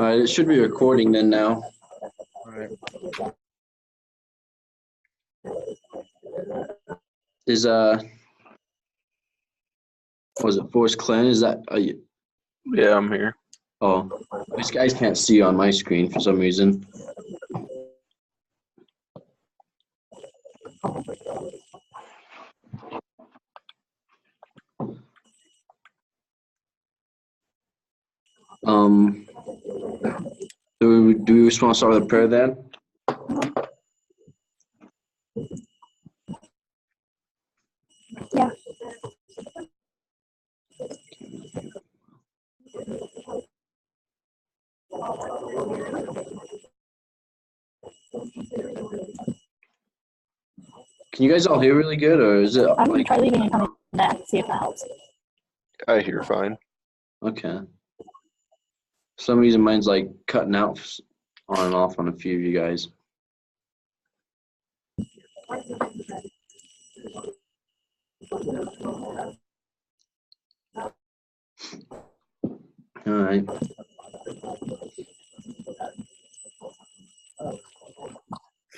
All right, it should be recording then now. All right. Is was it Forrest Glenn? Is that Yeah, I'm here. oh, these guys can't see you on my screen for some reason. Do we just want to start with a prayer then? Yeah. Can you guys all hear really good, or is it I'm gonna like try leaving and coming back, see if that helps. I hear fine. okay? For some reason mine's like cutting out on and off on a few of you guys. All right.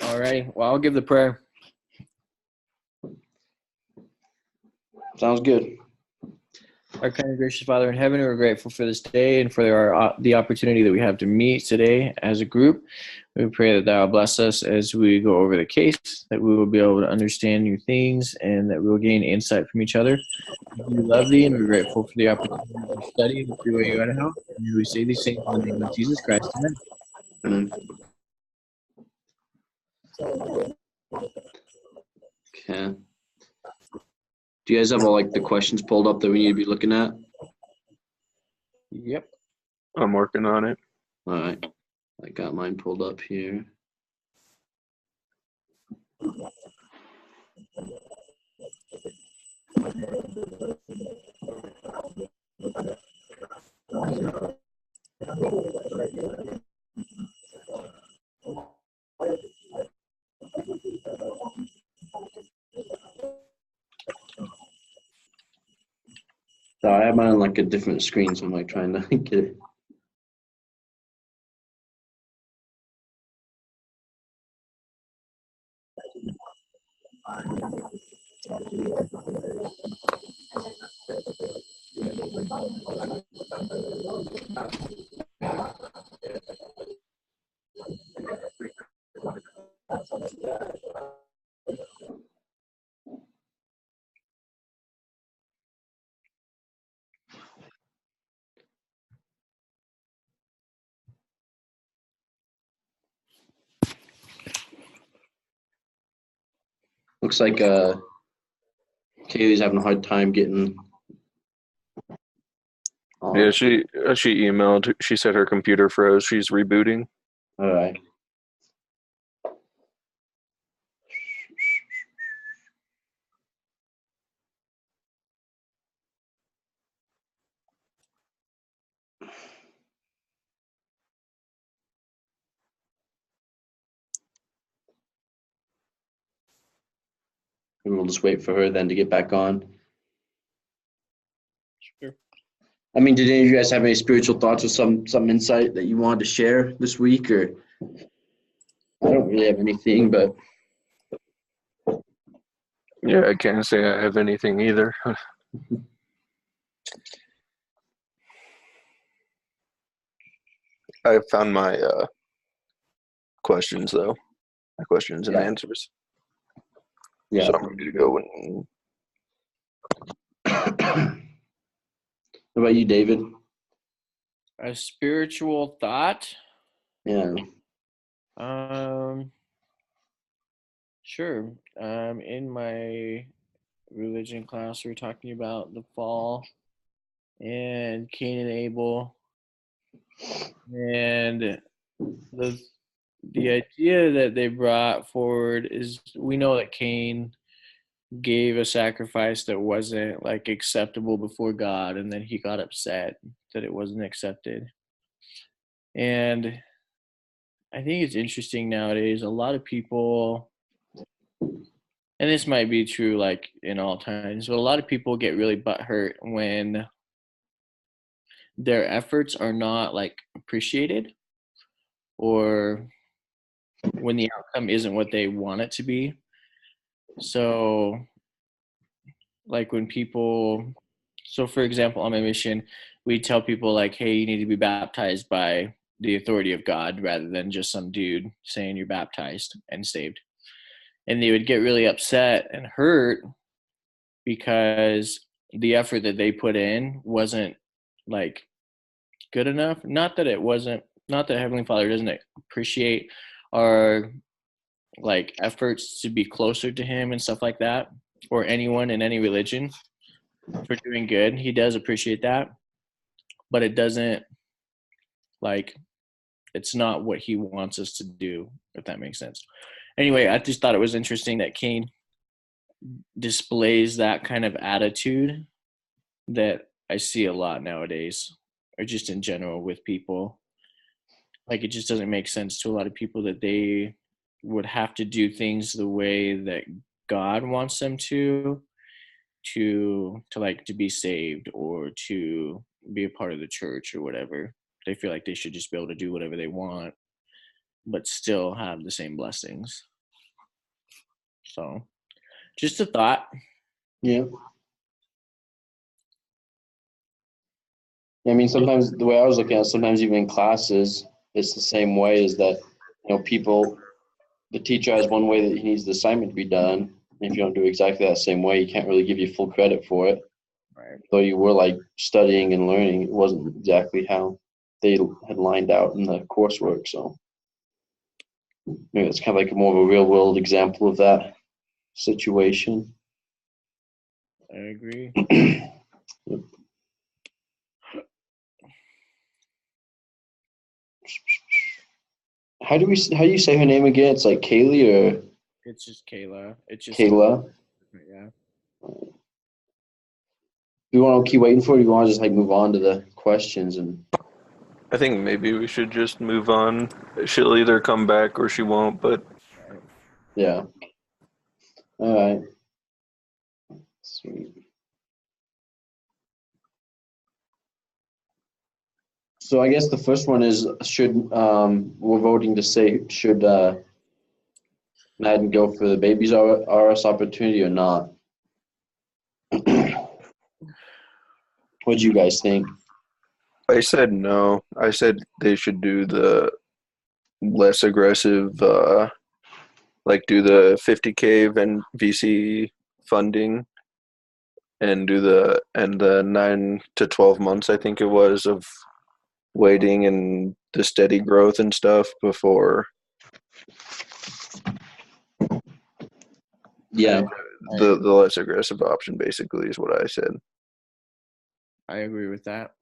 All right. Well, I'll give the prayer. Sounds good. Our kind and gracious Father in heaven, we're grateful for this day and for the opportunity that we have to meet today as a group. We pray that Thou will bless us as we go over the case, that we will be able to understand new things, and that we will gain insight from each other. We love Thee, and we're grateful for the opportunity to study and see what You want to help. And we say these things in the name of Jesus Christ. Amen. Okay. Do you guys have all like the questions pulled up that we need to be looking at? Yep. I'm working on it. All right. I got mine pulled up here. So I have mine on like a different screen, so I'm like trying to get it. Looks like Kaylee's having a hard time getting. Yeah, she emailed. She said her computer froze. She's rebooting. All right. And we'll just wait for her then to get back on. Sure. I mean, did any of you guys have any spiritual thoughts or some insight that you wanted to share this week? Or I don't really have anything, but Yeah, I can't say I have anything either. I found my questions though. My questions and Yeah. answers. yeah. So I'm ready to go. And What about you, David? A spiritual thought. Yeah. Sure. In my religion class, we were talking about the fall and Cain and Abel, and the idea that they brought forward is we know that Cain gave a sacrifice that wasn't like acceptable before God, and then he got upset that it wasn't accepted. And I think it's interesting nowadays, a lot of people, and this might be true like in all times, but a lot of people get really butthurt when their efforts are not like appreciated, or when the outcome isn't what they want it to be. So like when people, so for example, on my mission, we tell people like, hey, you need to be baptized by the authority of God rather than just some dude saying you're baptized and saved. And they would get really upset and hurt because the effort that they put in wasn't like good enough. Not that Heavenly Father doesn't appreciate our like efforts to be closer to him and stuff like that, or anyone in any religion for doing good. He does appreciate that, but it doesn't like, it's not what he wants us to do, if that makes sense. Anyway, I just thought it was interesting that Cain displays that kind of attitude that I see a lot nowadays, or just in general with people. Like, it just doesn't make sense to a lot of people that they would have to do things the way that God wants them to like to be saved or to be a part of the church or whatever. They feel like they should just be able to do whatever they want, but still have the same blessings. So, just a thought. Yeah. I mean, sometimes the way I was looking at it, sometimes even in classes, it's the same way, is that, the teacher has one way that he needs the assignment to be done. And if you don't do exactly that same way, he can't really give you full credit for it. Right. Though you were like studying and learning, it wasn't exactly how they had lined out in the coursework. So maybe it's kind of like more of a real world example of that situation. I agree. Yep. How do you say her name again? It's like Kaylee or It's just Kayla. It's just Kayla? Yeah. Do you want to keep waiting for it, or do you want to just like move on to the questions? And I think maybe we should just move on. She'll either come back or she won't, but yeah. All right. Sweet. So I guess the first one is, we're voting to say, should Madden go for the Babies RS opportunity or not? What do you guys think? I said no. I said they should do the less aggressive, like do the 50K VC funding and do the 9 to 12 months, I think it was, of waiting and the steady growth and stuff before. Yeah. The less aggressive option basically is what I said. I agree with that.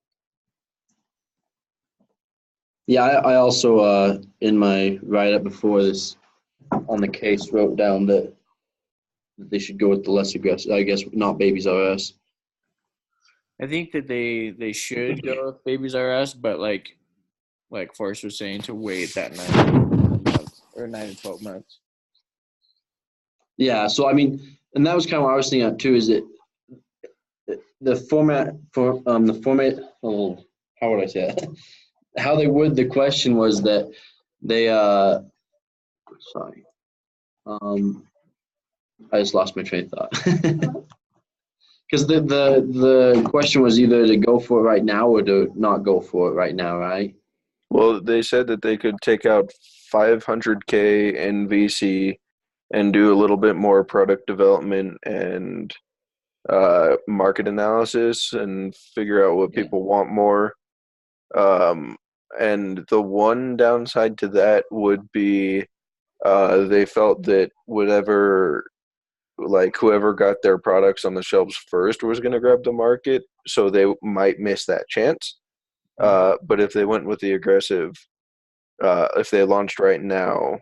Yeah, I also, in my write-up before this on the case, wrote down that they should go with the less aggressive, I guess, not Babies RS. I think that they should go with Babies RS, but like Forrest was saying, to wait that 9 to 12 months. Yeah, so I mean, and that was kind of what I was thinking of too, is that the format for how would I say it? How they word the question was that they I just lost my train of thought. Because the question was either to go for it right now or to not go for it right now, right? Well, they said that they could take out 500K in VC and do a little bit more product development and market analysis and figure out what people want more. And the one downside to that would be they felt that whoever got their products on the shelves first was going to grab the market, so they might miss that chance. But if they went with the aggressive, if they launched right now,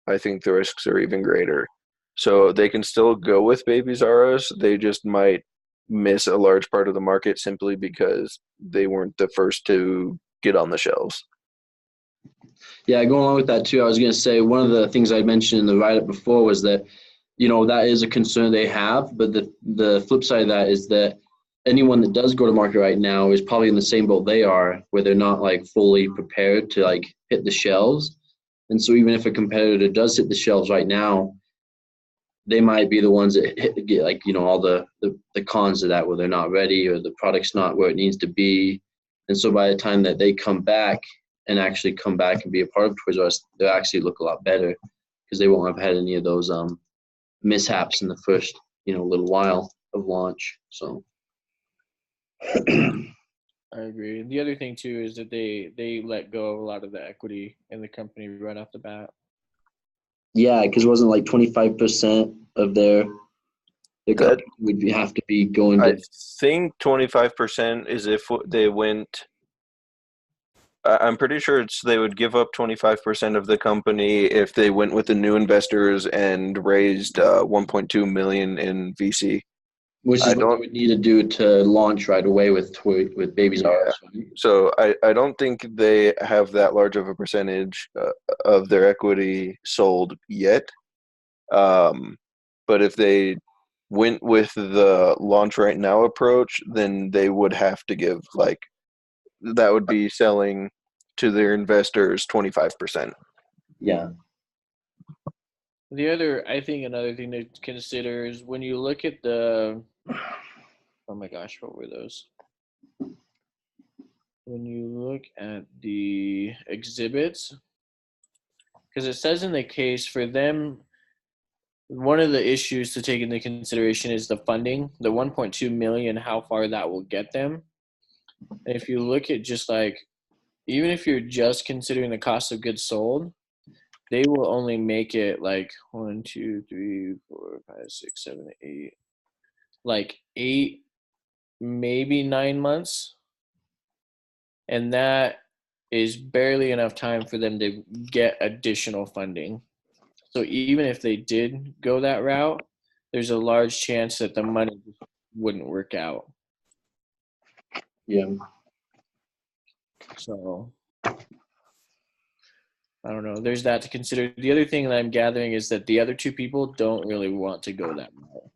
I think the risks are even greater. So they can still go with Babies RS. They just might miss a large part of the market simply because they weren't the first to get on the shelves. Yeah, going along with that too, I was going to say one of the things I mentioned in the write-up before was that, that is a concern they have, but the flip side of that is that anyone that does go to market right now is probably in the same boat they are, where they're not like fully prepared to like hit the shelves. And so even if a competitor does hit the shelves right now, they might be the ones that get like, all the cons of that, where they're not ready or the product's not where it needs to be. And so by the time that they come back and actually come back and be a part of Toys R Us, they'll actually look a lot better because they won't have had any of those mishaps in the first, little while of launch. So I agree. The other thing too is that they let go of a lot of the equity in the company right off the bat. yeah, because it wasn't like 25% of their company would have to be going to. I think 25% is if they went. I'm pretty sure they would give up 25% of the company if they went with the new investors and raised 1.2 million in VC. Which is what they would need to do to launch right away with Babies R Us. Right? So I don't think they have that large of a percentage of their equity sold yet. But if they went with the launch right now approach, then they would have to give that would be selling to their investors 25%. Yeah. I think another thing to consider is when you look at oh my gosh, what were those? When you look at the exhibits, because it says in the case for them, one of the issues to take into consideration is the funding, the 1.2 million, how far that will get them. And if you look at just even if you're just considering the cost of goods sold, they will only make it 1, 2, 3, 4, 5, 6, 7, 8, 8, maybe 9 months. And that is barely enough time for them to get additional funding. So even if they did go that route, there's a large chance that the money wouldn't work out. Yeah. So I don't know. There's that to consider. The other thing that I'm gathering is that the other two people don't really want to go that route.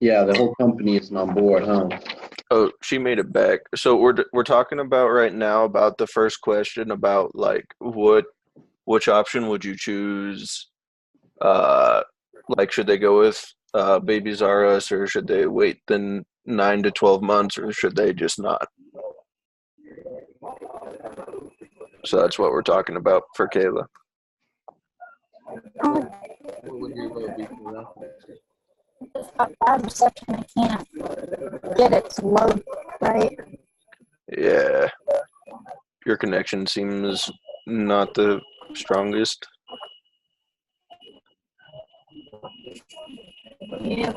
Yeah, the whole company isn't on board, huh? Oh, she made it back. So we're talking about right now about the first question about which option would you choose? Should they go with Babies R Us, or should they wait the 9 to 12 months, or should they just not? So that's what we're talking about for Kayla. What would your vote be for that? It's got bad reception. I can't get it to load right. Yeah. Your connection seems not the strongest. Yeah.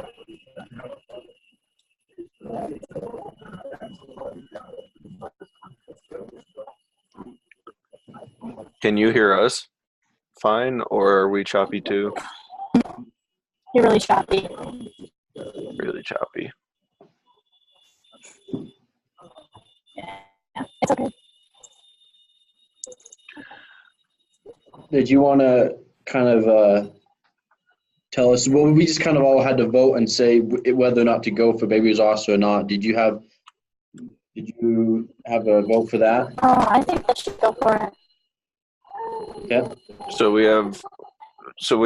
Can you hear us fine, or are we choppy too? You're really choppy. Really choppy. Yeah, it's okay. Did you want to kind of tell us? Well, we just kind of all had to vote and say whether or not to go for Babies R Us or not. Did you have a vote for that? Oh, I think I should go for it. Okay. So we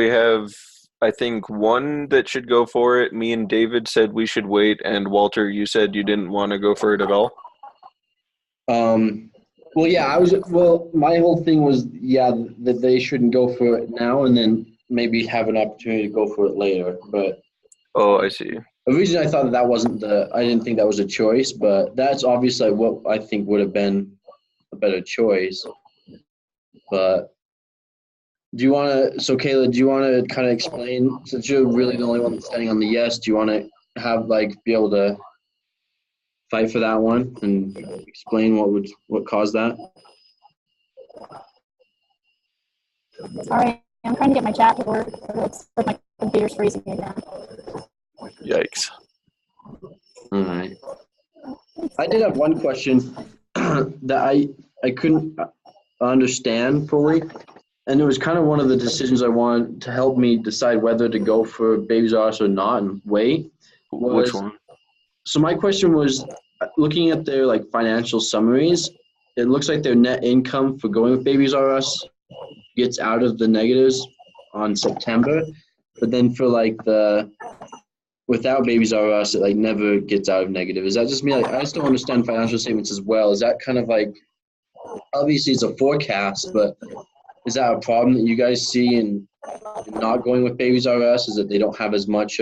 have I think one that should go for it. Me and David said we should wait, and Walter, you said you didn't want to go for it at all. Well, yeah, my whole thing was, that they shouldn't go for it now and then maybe have an opportunity to go for it later. But Oh, I see. originally I thought I didn't think that was a choice, but that's obviously what I think would have been a better choice. But Kayla, do you want to kind of explain, since you're really the only one that's standing on the yes, do you want to have be able to fight for that one and explain what caused that? Sorry, I'm trying to get my chat to work. It's like my computer's freezing again. Yikes. All right. I did have one question that I couldn't understand fully, and it was kind of one of the decisions I wanted to help me decide whether to go for Babies R Us or not and wait. Which one? So my question was, looking at their like financial summaries, it looks like their net income for going with Babies R Us gets out of the negatives on September, but then for like the without Babies R Us, it like never gets out of negative. Is that just me? Like, I just don't understand financial statements as well. Is that kind of like, obviously it's a forecast, but is that a problem that you guys see in not going with Babies R Us? Is that they don't have as much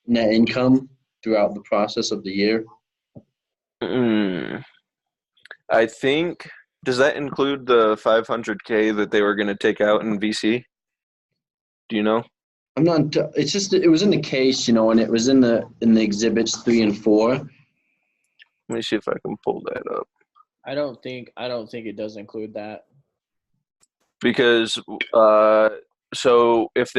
net income throughout the process of the year? I think, does that include the 500K that they were going to take out in VC? Do you know? I'm not. It's just it was in the case, and it was in the exhibits 3 and 4. Let me see if I can pull that up. I don't think it does include that. Because so if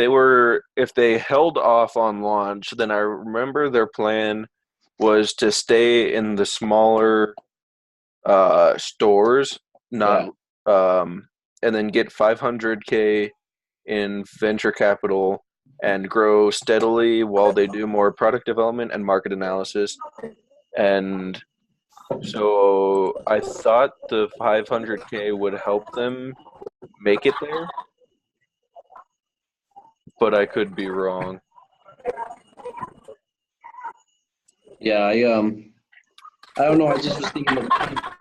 they held off on launch, then I remember their plan was to stay in the smaller stores, not and then get 500K in venture capital and grow steadily while they do more product development and market analysis. And so I thought the 500K would help them make it there, but I could be wrong. Yeah, I don't know. I just was thinking that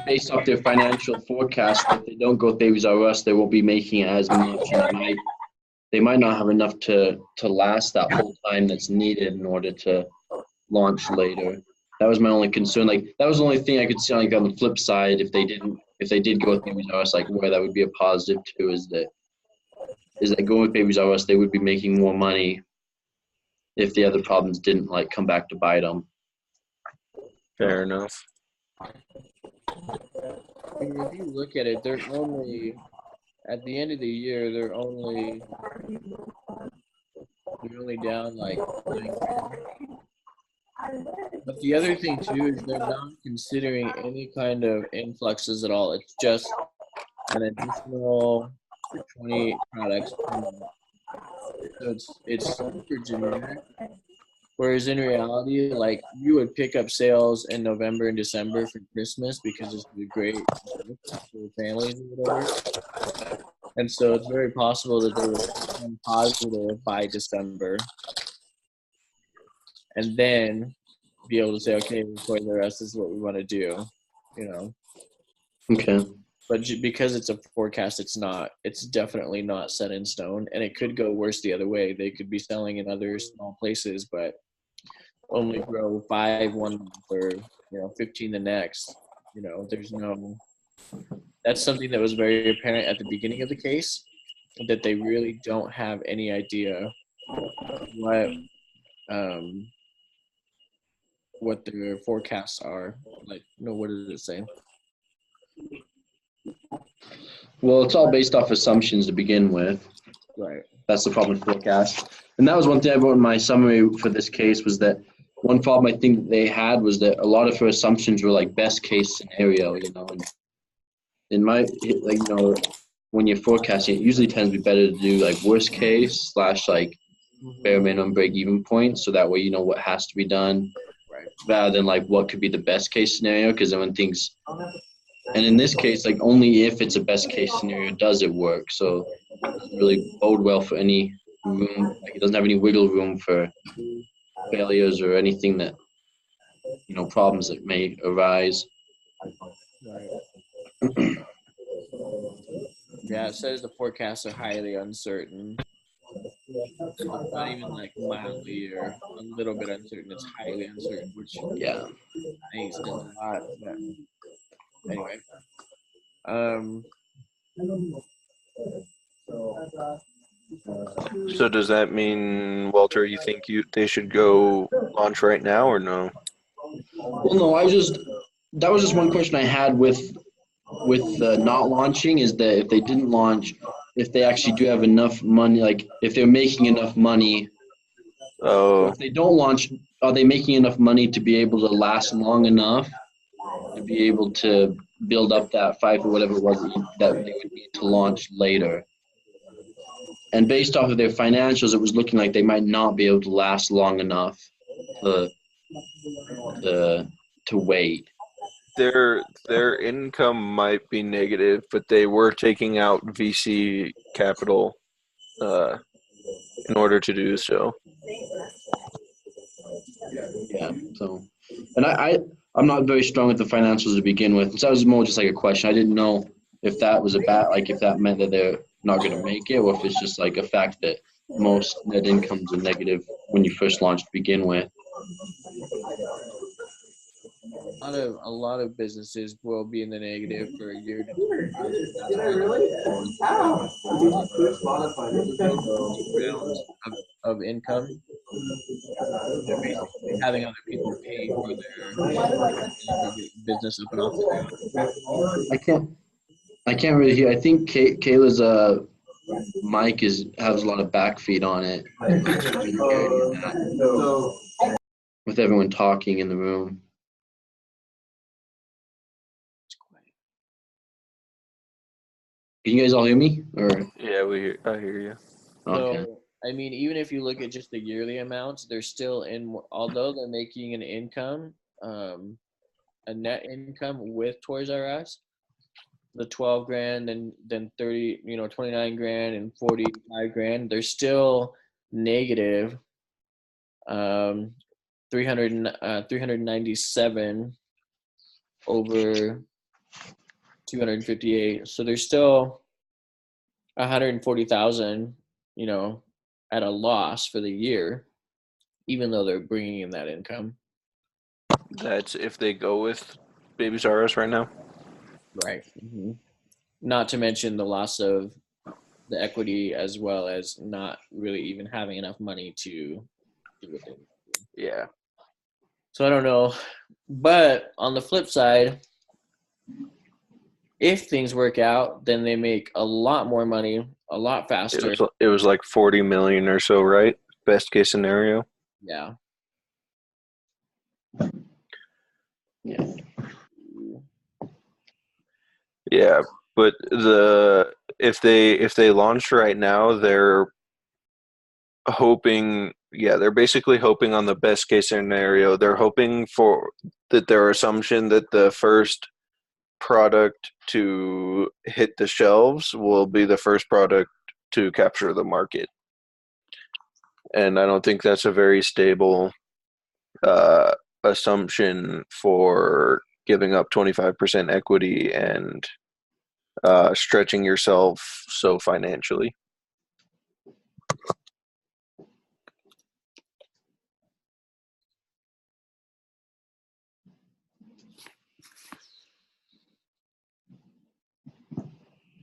based off their financial forecast, if they don't go with Babies R Us, they won't be making as much, and they might not have enough to last that whole time that's needed in order to launch later. That was my only concern. Like, that was the only thing I could see on the flip side, if they did go with Babies R Us, like where that would be a positive too, is that going with Babies R Us, they would be making more money if the other problems didn't like come back to bite them. Fair enough. If you look at it, they're only at the end of the year. They're only down like 9 grand. But the other thing too is they're not considering any kind of influxes at all. It's just an additional 20 products per month. So it's super generic. Whereas in reality, like, you would pick up sales in November and December for Christmas because it's a great gift for families or whatever. And so it's very possible that they will become positive by December. And then be able to say, okay, for the rest is what we want to do, Okay. But because it's a forecast, it's definitely not set in stone, and it could go worse the other way. They could be selling in other small places, but only grow 5 one month or 15 the next. That's something that was very apparent at the beginning of the case, that they really don't have any idea what their forecasts are. Like, what does it say? Well, it's all based off assumptions to begin with. Right. That's the problem with forecast. And that was one thing I wrote in my summary for this case, was that one problem I think they had was that a lot of her assumptions were like best case scenario, and in my, when you're forecasting, it usually tends to be better to do like worst case / like bare minimum break even point, so that way you know what has to be done, right, rather than like what could be the best case scenario. Because then when things, and in this case, like only if it's a best case scenario does it work. So it doesn't really bode well for any room. Like, it doesn't have any wiggle room for failures or anything that, problems that may arise. Right. Yeah, it says the forecasts are highly uncertain. It's not even like mildly or a little bit uncertain. It's highly uncertain, which Yeah. I think says a lot. But anyway, So does that mean, Walter, you think they should go launch right now or no? Well, no, that was just one question I had with not launching, is that if they didn't launch, if they actually do have enough money, like if they're making enough money. Oh. If they don't launch, are they making enough money to be able to last long enough to be able to build up that 5 or whatever it was that they would need to launch later? And based off of their financials, it was looking like they might not be able to last long enough to wait. Their income might be negative, but they were taking out VC capital in order to do so. Yeah. So, and I'm not very strong with the financials to begin with. So that was more just like a question. I didn't know if that was if that meant that they're not going to make it, or if it's just like a fact that most net incomes are negative when you first launch to begin with. A lot of businesses will be in the negative for a year to 2 of income. They're basically having other people pay for their business up and off the ground. I can't really hear. I think Kayla's mic has a lot of backfeed on it. With everyone talking in the room. Can you guys all hear me? Or Yeah, I hear you. okay. So, I mean, even if you look at just the yearly amounts, they're still although they're making an income, a net income with Toys R Us, the 12 grand and then 30, 29 grand and 45 grand, they're still negative 397 over 258. So there's still 140,000, at a loss for the year, even though they're bringing in that income. That's if they go with Babies R Us right now. Right. Mm-hmm. Not to mention the loss of the equity, as well as not really even having enough money to do what they need to do. Yeah. So I don't know. But on the flip side, if things work out, then they make a lot more money, a lot faster. It was like 40 million or so, right? Best case scenario. Yeah. Yeah. Yeah, but if they launch right now, they're hoping. Yeah, they're basically hoping on the best case scenario. They're hoping for that their assumption that the first product to hit the shelves will be the first product to capture the market. And I don't think that's a very stable assumption for giving up 25% equity and stretching yourself so financially.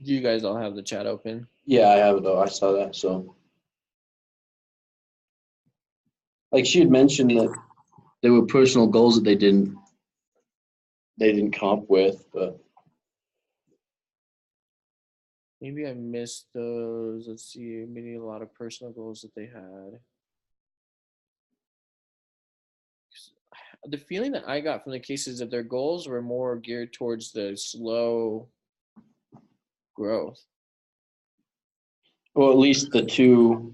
Do you guys all have the chat open? Yeah, I have it though. I saw that. So, like she had mentioned that there were personal goals that they didn't come up with, but Maybe I missed those. Let's see. Maybe a lot of personal goals that they had. The feeling that I got from the case is that their goals were more geared towards the slow growth. well, at least the two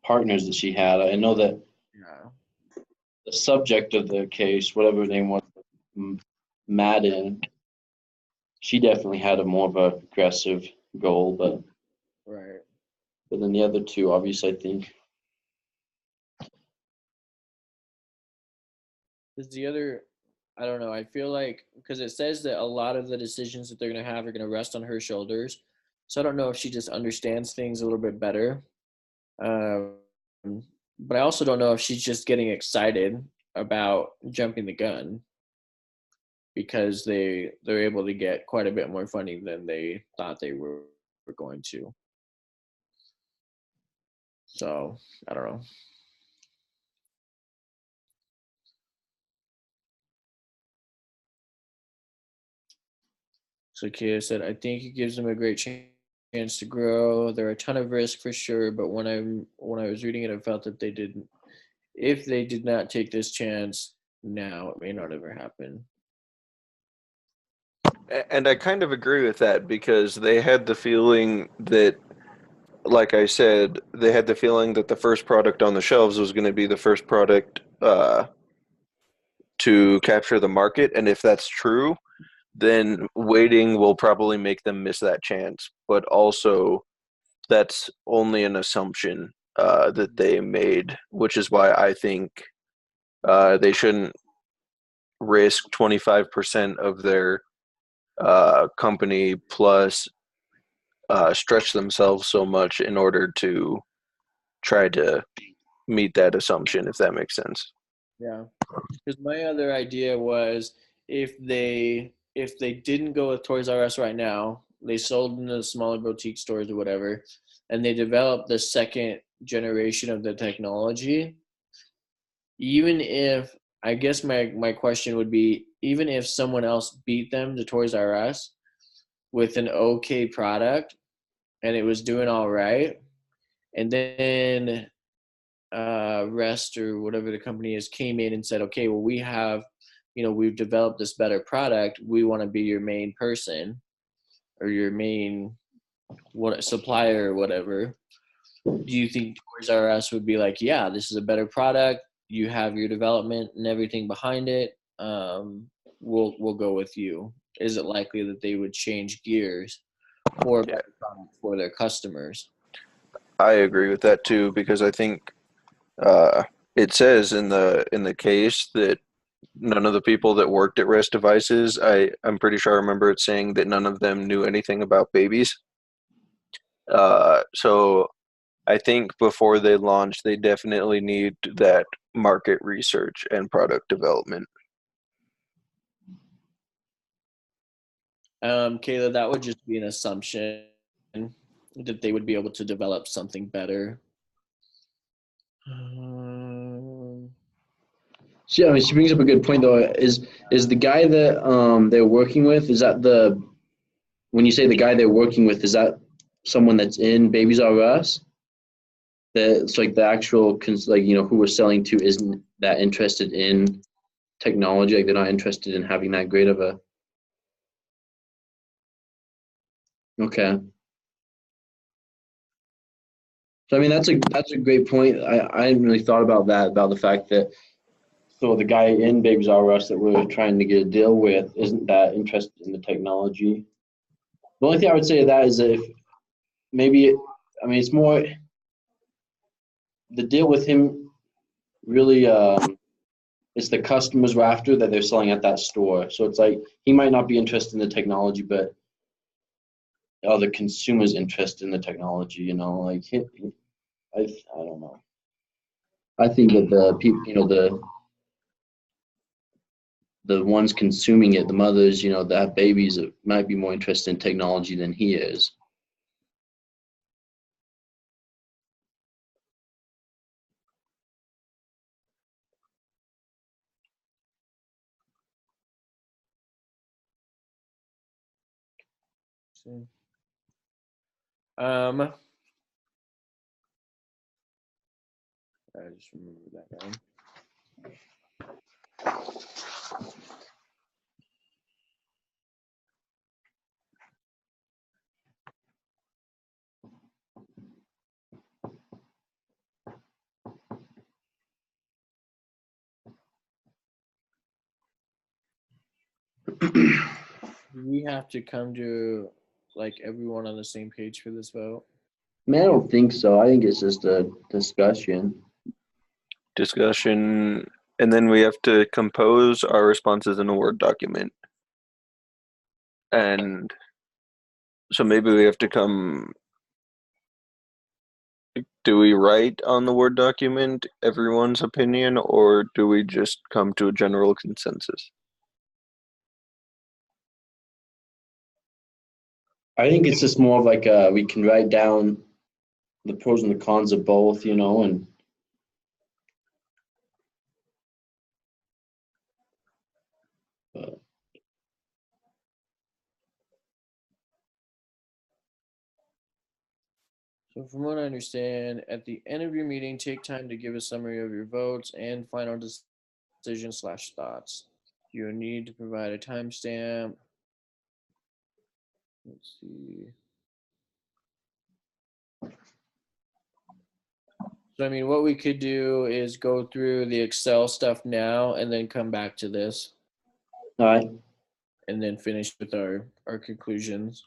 partners that she had. I know that Yeah. the subject of the case, whatever her name was, Madden, she definitely had a more of a aggressive goal, but Right. then the other two, obviously, I think. Because the other, I don't know. I feel like because it says that a lot of the decisions that they're going to have are going to rest on her shoulders. So I don't know if she just understands things a little bit better. But I also don't know if she's just getting excited about jumping the gun because they're able to get quite a bit more funding than they thought they were going to. So I don't know. So Kia said, I think it gives them a great chance to grow. There are a ton of risk for sure, but when I was reading it, I felt that if they did not take this chance now, it may not ever happen. And I kind of agree with that because they had the feeling that like I said, they had the feeling that the first product on the shelves was going to be the first product to capture the market. And if that's true, then waiting will probably make them miss that chance. But also, that's only an assumption that they made, which is why I think they shouldn't risk 25% of their company plus stretch themselves so much in order to try to meet that assumption, if that makes sense. Yeah. Because my other idea was if they didn't go with Toys R Us right now, they sold in the smaller boutique stores or whatever, and they developed the second generation of the technology. Even if I guess my question would be, even if someone else beat them to Toys R Us with an okay product and it was doing all right, and then Rest or whatever the company is came in and said, okay, well, we've developed this better product. We want to be your main person or your main supplier or whatever. Do you think Toys R Us would be like, yeah, this is a better product. You have your development and everything behind it. We'll go with you. Is it likely that they would change gears for a better product for their customers? I agree with that too because I think it says in the case that none of the people that worked at Rest Devices, I'm pretty sure I remember it saying that none of them knew anything about babies. So I think before they launch, they definitely need that market research and product development. Kayla, that would just be an assumption that they would be able to develop something better. So, yeah, I mean, she brings up a good point though. Is the guy that they're working with, is that when you say the guy they're working with, is that someone that's in Babies R Us? That's like the actual who we're selling to isn't that interested in technology, like they're not interested in having that great of a. Okay. So I mean that's a great point. I hadn't really thought about that, about the fact that so the guy in Babies R Us that we're trying to get a deal with isn't that interested in the technology. The only thing I would say to that is if maybe it's more the deal with him really it's the customers we're after that they're selling at that store. So it's like he might not be interested in the technology, but the consumer's interested in the technology. Like I don't know. I think that the people, the ones consuming it, the mothers, that have babies, might be more interested in technology than he is. I just remembered that guy. Do we have to come to like everyone on the same page for this vote? Man, I don't think so. I think it's just a discussion. Discussion, and then we have to compose our responses in a Word document. And so maybe we have to do we write on the Word document everyone's opinion, or do we just come to a general consensus? I think it's just more of like we can write down the pros and the cons of both, and So from what I understand, at the end of your meeting, take time to give a summary of your votes and final decision/thoughts. You need to provide a timestamp. Let's see. So I mean, what we could do is go through the Excel stuff now, and then come back to this, All right. and then finish with our conclusions.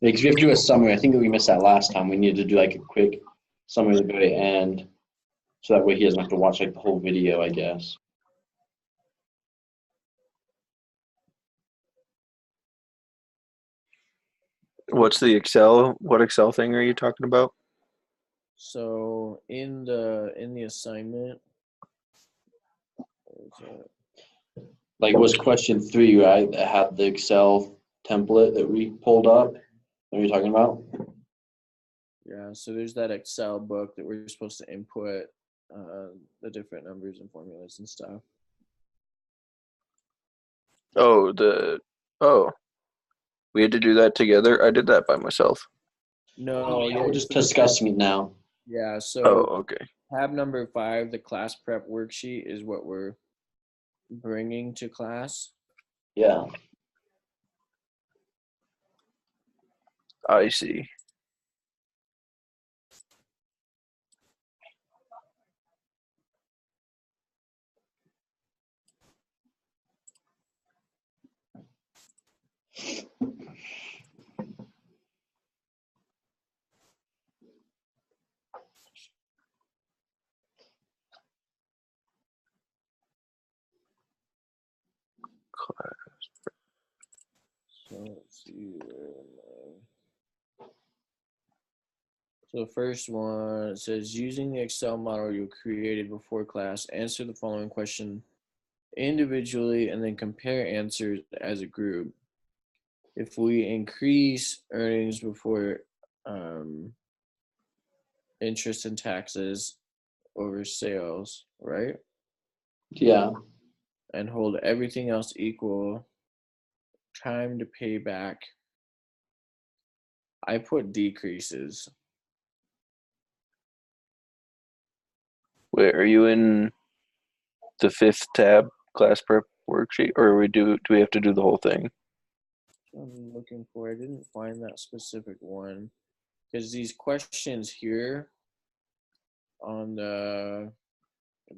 Because we have to do a summary. I think that we missed that last time. We needed to do like a quick summary at the very end, so that way he doesn't have to watch like the whole video, I guess. What's the Excel? What Excel thing are you talking about? So in the assignment, where is it? Like it was question 3, right? That had the Excel template that we pulled up. What are you talking about? Yeah, so there's that Excel book that we're supposed to input the different numbers and formulas and stuff. Oh, we had to do that together. I did that by myself. No, yeah, We're just discussing it now. yeah. Oh, So okay. tab number 5, the class prep worksheet, is what we're bringing to class. Yeah. I see. So let's see where am I? So the first one, it says, using the Excel model you created before class, answer the following question individually and then compare answers as a group. If we increase earnings before interest and taxes over sales, right? Yeah. And hold everything else equal, time to pay back. I put decreases. Wait, are you in the 5th tab, class prep worksheet, or do we have to do the whole thing? I'm looking for. I didn't find that specific one because these questions here on the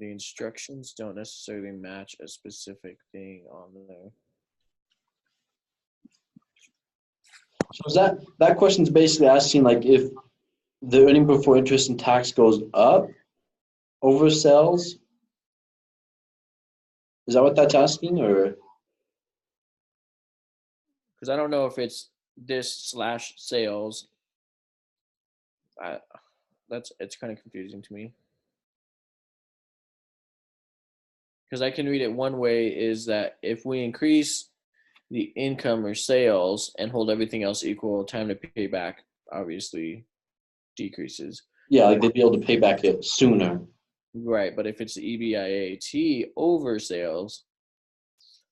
instructions don't necessarily match a specific thing on there. So is that question's basically asking like if the earning before interest and tax goes up over sales? Is that what that's asking, or? Because I don't know if it's this / sales. It's kind of confusing to me. Because I can read it one way is that if we increase the income or sales and hold everything else equal, time to pay back obviously decreases. Yeah, like they'd be able to pay back it sooner. Right, but if it's the EBIAT over sales,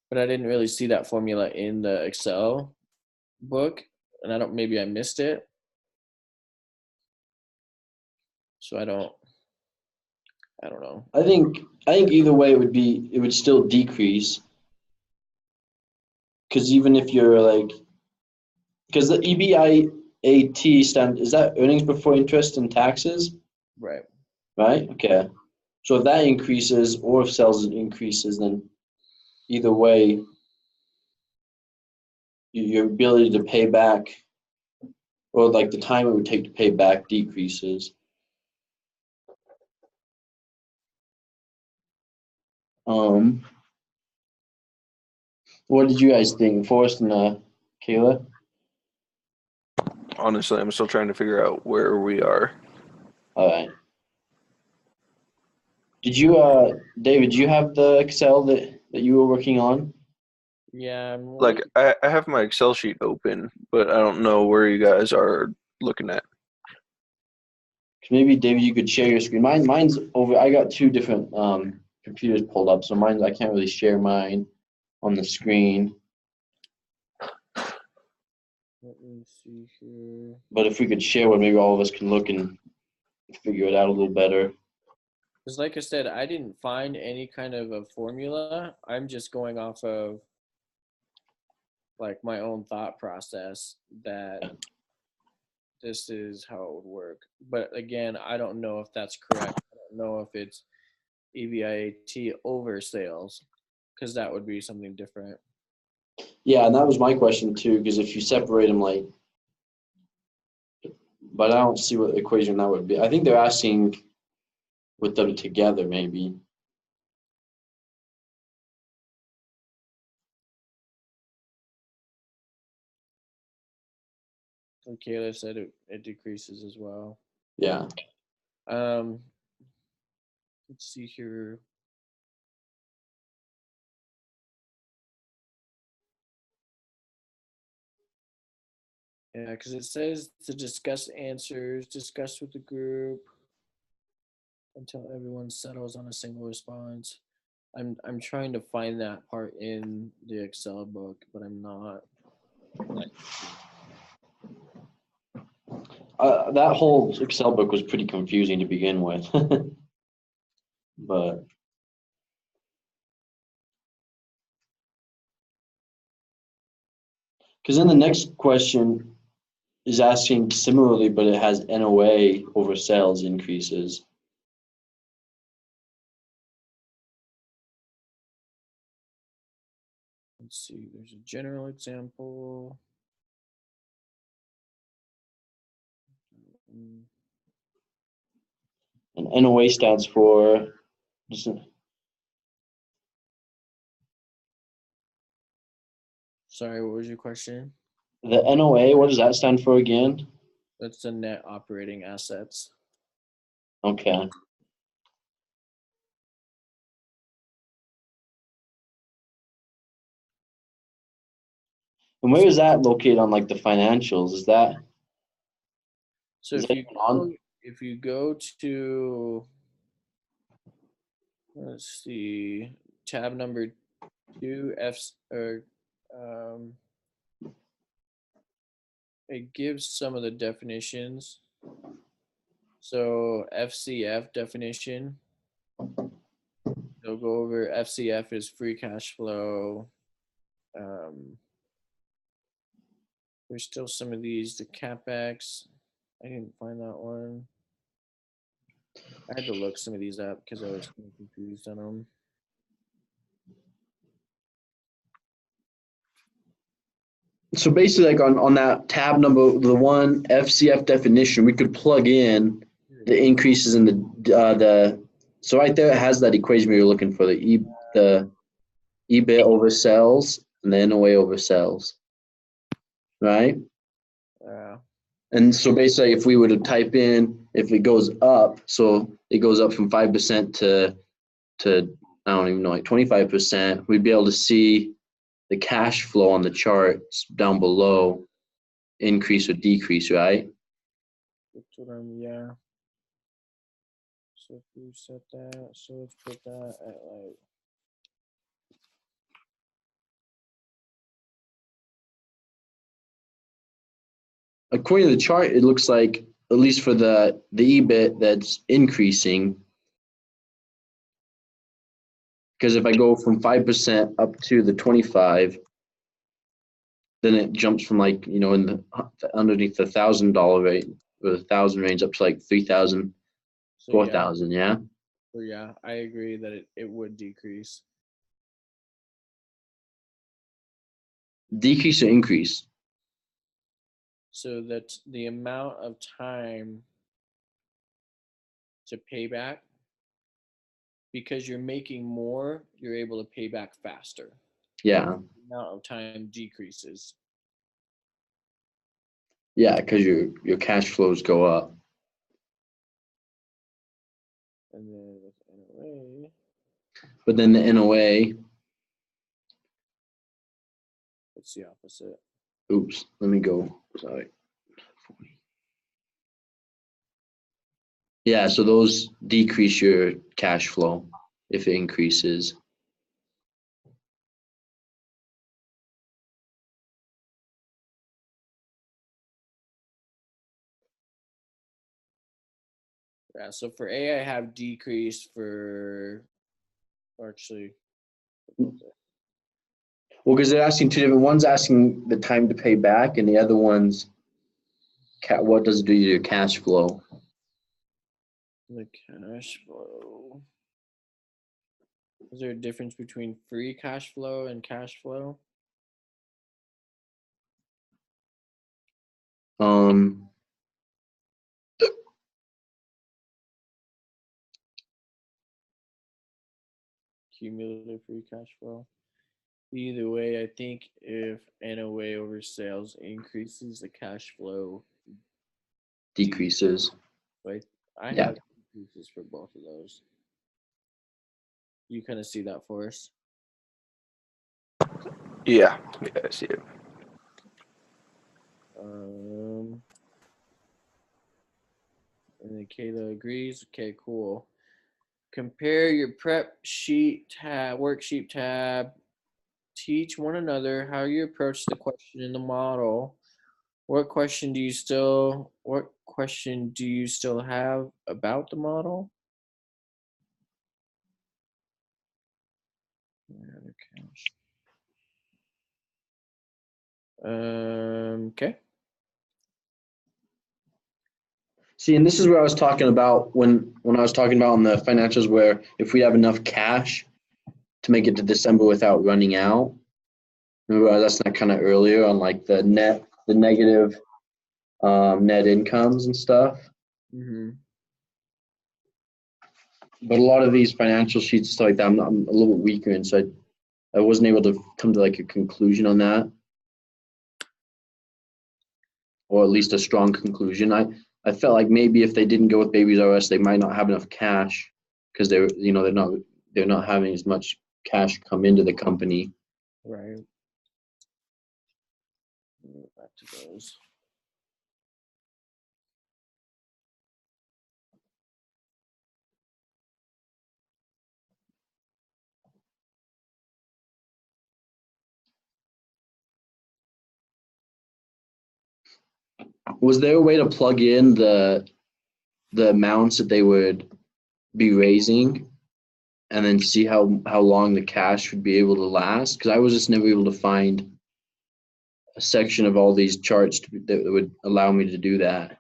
but I didn't really see that formula in the Excel book, and maybe I missed it. So I don't know. I think either way it would still decrease. Because even if you're like, because the EBIAT stand, is that earnings before interest and taxes? Right. Right? Okay. So if that increases or if sales increases, then either way, your ability to pay back or like the time it would take to pay back decreases. What did you guys think, Forrest and Kayla? Honestly, I'm still trying to figure out where we are. All right. Did you, David? Do you have the Excel that you were working on? Yeah. Like, I have my Excel sheet open, but I don't know where you guys are looking at. Maybe David, you could share your screen. Mine's over. I got 2 different computers pulled up, so mine I can't really share mine on the screen. Let me see here. But if we could share one, maybe all of us can look and figure it out a little better. Because like I said, I didn't find any kind of a formula. I'm just going off of like my own thought process that this is how it would work. But again, I don't know if that's correct. I don't know if it's EBIT over sales, because that would be something different. Yeah, and that was my question too, because if you separate them like, but I don't see what equation that would be. I think they're asking with them together, maybe. So Kayla said it decreases as well. Yeah. Let's see here. Yeah, because it says to discuss answers, discuss with the group until everyone settles on a single response. I'm trying to find that part in the Excel book, but I'm not. That whole Excel book was pretty confusing to begin with. But because then the next question is asking similarly, but it has NOA over sales increases. Let's see, there's a general example. And NOA stands for, Sorry, what was your question? the NOA, what does that stand for again? That's the net operating assets. Okay. And where is that located on like the financials? Is that So Is if that you even on? go to, let's see, tab number 2, it gives some of the definitions. So FCF definition. They'll go over FCF is free cash flow. There's still some of these, the CapEx. I didn't find that one. I had to look some of these up because I was kind of confused on them. So basically, like on that tab number, the one FCF definition, we could plug in the increases in the so right there it has that equation we were looking for, the EBIT over sales and the NOA over sales, right? Yeah. And so basically, if we were to type in, if it goes up, so it goes up from 5% to I don't even know, like 25%, we'd be able to see the cash flow on the charts down below increase or decrease, right? That's what yeah. So if we set that, so let's put that at like, According to the chart, it looks like, at least for the EBIT, that's increasing. Because if I go from 5% up to the 25, then it jumps from like, in the underneath the $1,000 rate or the 1,000 range up to like 3,000, so 4,000, yeah? So yeah, I agree that it would decrease. Decrease or increase? So that the amount of time to pay back, because you're making more, you're able to pay back faster. Yeah. The amount of time decreases. Yeah, because your cash flows go up. And then with NOA, But then the NOA, it's the opposite. oops, let me go, sorry. Yeah, so those decrease your cash flow if it increases. Yeah, so for A, I have decreased for, actually, Well, because they're asking two different, one's asking the time to pay back and the other one's what does it do to your cash flow? The cash flow. Is there a difference between free cash flow and cash flow? Um, Cumulative free cash flow. Either way, I think if NOA over sales increases, the cash flow, decreases. like I Yeah. have increases for both of those. You kind of see that for us. Yeah, I see it. And then Kayla agrees. Okay, cool. Compare your prep sheet tab, worksheet tab. Teach one another how you approach the question in the model. What question do you still have about the model? Okay. See, and this is where I was talking about when I was talking about on the financials, where if we have enough cash to make it to December without running out. Remember, that's not kind of earlier on like the negative net incomes and stuff. Mm-hmm. But a lot of these financial sheets and stuff like that, I'm a little bit weaker in, so I wasn't able to come to like a conclusion on that, or at least a strong conclusion. I felt like maybe if they didn't go with Babies R Us, they might not have enough cash because they're not having as much cash come into the company. Right. Back to those. Was there a way to plug in the amounts that they would be raising and then see how long the cash would be able to last? Because I was just never able to find a section of all these charts that would allow me to do that.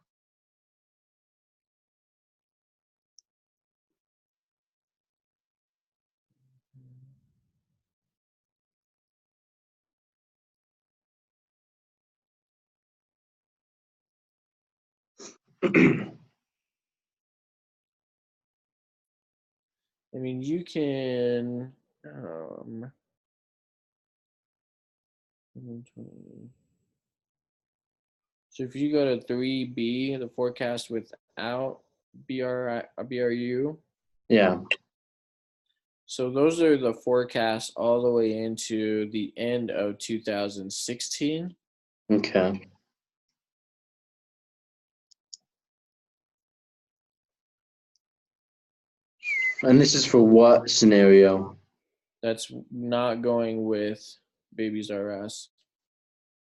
I mean, you can. So if you go to 3B, the forecast without BRU. Yeah. So those are the forecasts all the way into the end of 2016. Okay. And this is for what scenario? That's not going with Babies R Us.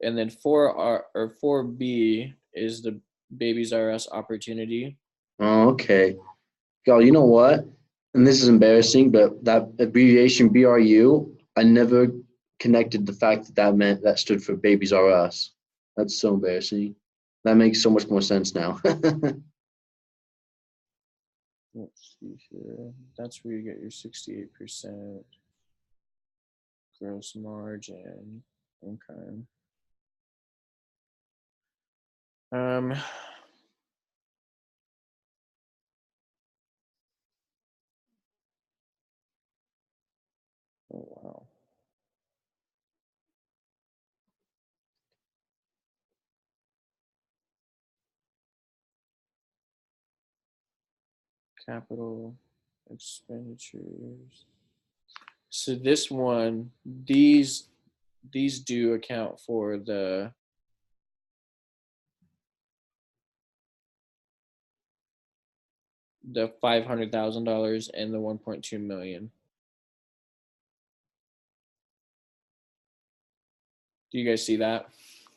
And then 4B is the Babies R Us opportunity. Oh, okay. God, you know what? And this is embarrassing, but that abbreviation BRU, I never connected the fact that stood for Babies R Us. That's so embarrassing. That makes so much more sense now. Let's see here. That's where you get your 68% gross margin. Okay. Oh wow. Capital expenditures. So this one, these do account for the $500,000 and the 1.2 million. Do you guys see that?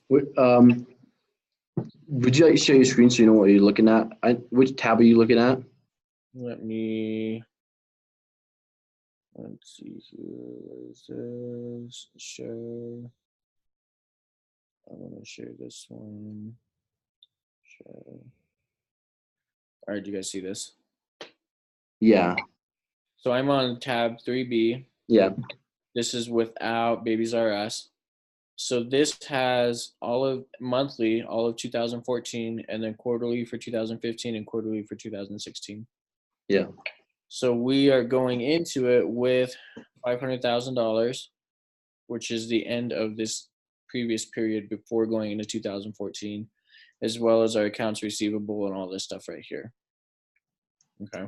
Would you like to share your screen so you know what you're looking at? Which tab are you looking at? Let me. Let's see here. What is this? Share. I want to share this one. All right, do you guys see this? Yeah. So I'm on tab 3B. Yeah. This is without Babies R Us. So this has all of monthly, all of 2014, and then quarterly for 2015 and quarterly for 2016. Yeah. So we are going into it with $500,000, which is the end of this previous period before going into 2014, as well as our accounts receivable and all this stuff right here. Okay.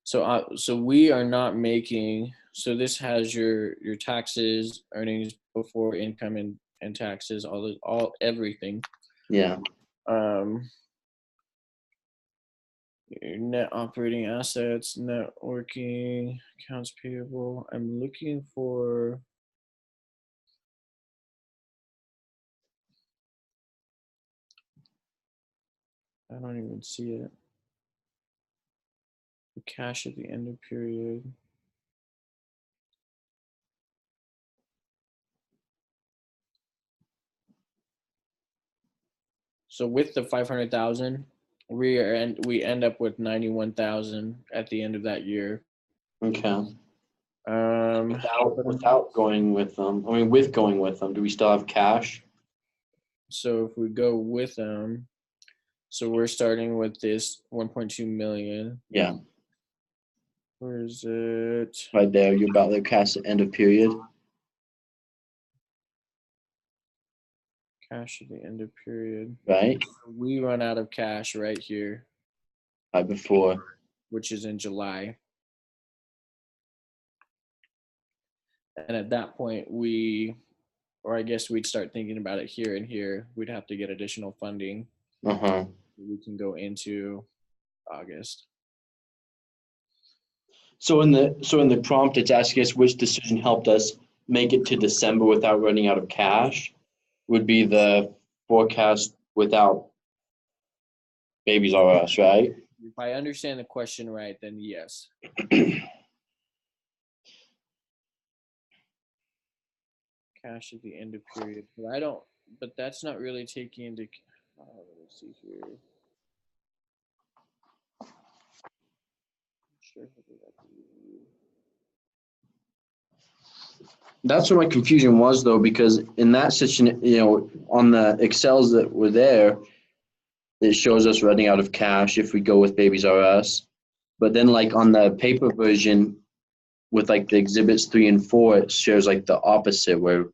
So we are not making. So this has your taxes, earnings before income and taxes, all everything. Yeah. Your net operating assets, net working, accounts payable. I'm looking for. I don't even see it. The cash at the end of period. So with the 500,000, we end up with 91,000 at the end of that year. Okay. Um, Without going with them, I mean, with going with them, do we still have cash? so if we go with them, so we're starting with this 1.2 million. Yeah. Where is it? Right there. You're about the cash at end of period. Cash at the end of period. Right. We run out of cash right here, Right before. which is in July. And at that point, or I guess we'd start thinking about it here and here. We'd have to get additional funding. Uh-huh. We can go into August. So in the prompt, it's asking us which decision helped us make it to December without running out of cash. Would be the forecast without Babies R Us, right? If I understand the question right, then yes. Cash at the end of period. But that's not really taking into. Let me see here. That's where my confusion was, though, because in that situation, on the Excels that were there, it shows us running out of cash if we go with Babies R Us. But then, like on the paper version, with like the exhibits 3 and 4, it shows like the opposite, where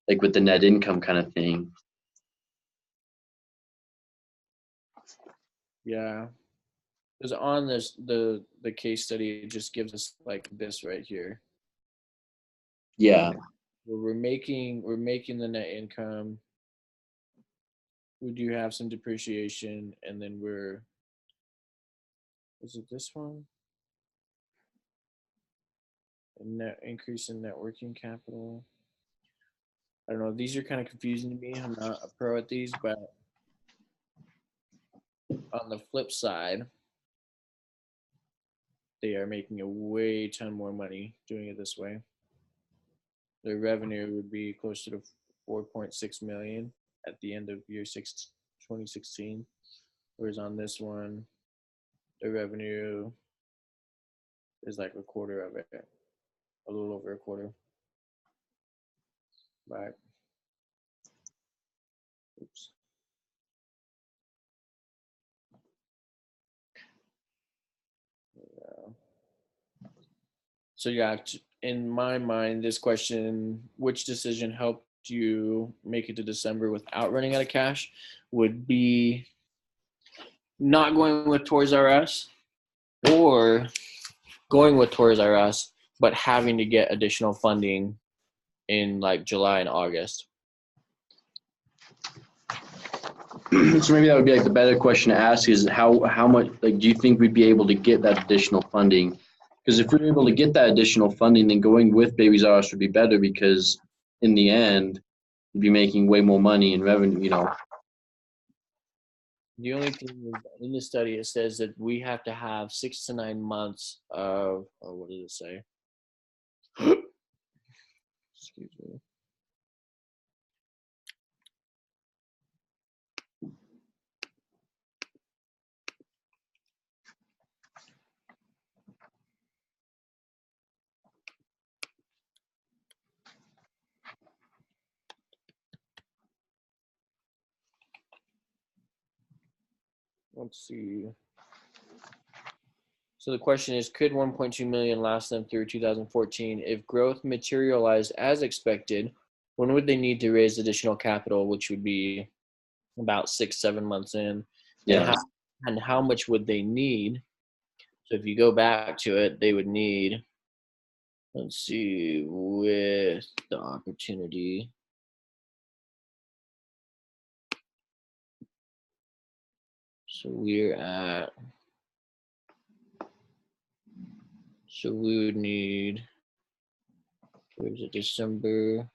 like with the net income kind of thing. Yeah, because on this the case study, it just gives us like this right here. Yeah. Where we're making the net income. We do have some depreciation, and then is it this one? A net increase in net working capital. I don't know. These are kind of confusing to me. I'm not a pro at these, but on the flip side, they are making a way ton more money doing it this way. Their revenue would be closer to 4.6 million at the end of 2016, whereas on this one, the revenue is like a quarter of it, a little over a quarter. Right. Oops. So yeah, in my mind, this question, which decision helped you make it to December without running out of cash, would be not going with Toys R Us or going with Toys R Us, but having to get additional funding in like July and August. So maybe that would be like the better question to ask is how much, like, do you think we'd be able to get that additional funding? Because if we were able to get that additional funding, then going with Babies R Us would be better, because in the end, you'd be making way more money in revenue, The only thing is, in the study, it says that we have to have 6 to 9 months of, what does it say? Excuse me. let's see. So the question is, could 1.2 million last them through 2014? If growth materialized as expected, when would they need to raise additional capital, which would be about 6-7 months in? Yeah. And how much would they need? So if you go back to it, they would need, let's see, with the opportunity. So we would need, where's it, December?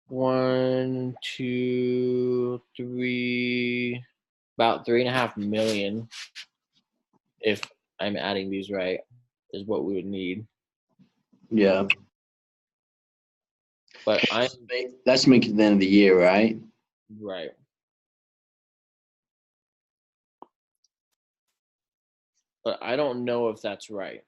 One, two, three, about 3.5 million, if I'm adding these right, is what we would need. Yeah. But That's making the end of the year, right? right. But I don't know if that's right.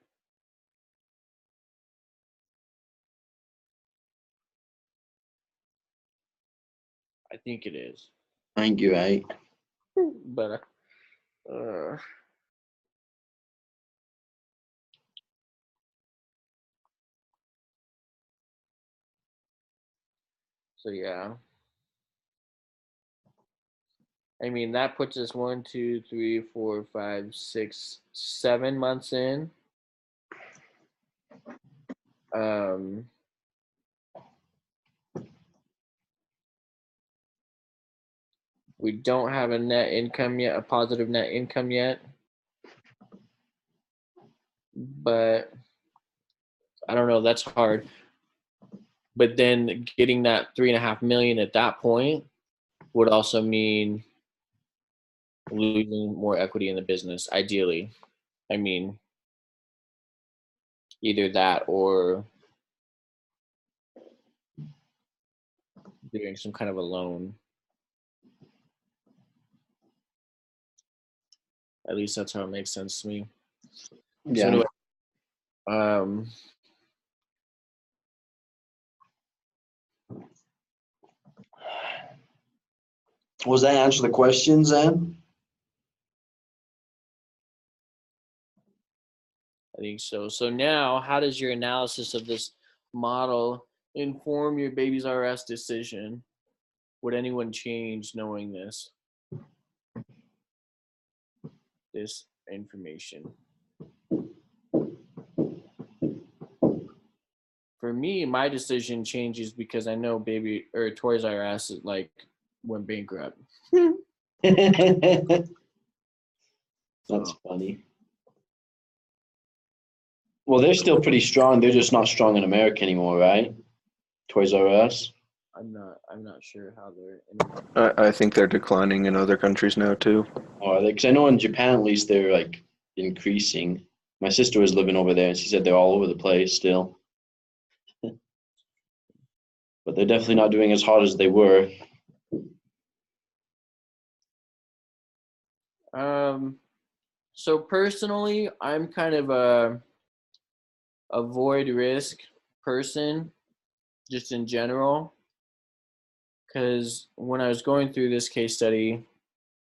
I think it is. I think you're right. But so yeah. I mean, that puts us 1, 2, 3, 4, 5, 6, 7 months in. We don't have a net income yet, a positive net income yet. But I don't know, that's hard. But then getting that 3.5 million at that point would also mean losing more equity in the business, ideally. I mean, either that or doing some kind of a loan. At least that's how it makes sense to me. Yeah. So anyway, Was that answer the questions then? I think so. So now, how does your analysis of this model inform your Babies R Us decision? Would anyone change knowing this information? For me, my decision changes because I know Toys R Us like went bankrupt. That's funny. Well, they're still pretty strong. They're just not strong in America anymore, right? Toys R Us. I'm not sure how they're. I think they're declining in other countries now too. Or because I know in Japan at least they're like increasing. My sister was living over there, and she said they're all over the place still. But they're definitely not doing as hard as they were. So personally, I'm kind of a avoid risk person, just in general. Because when I was going through this case study,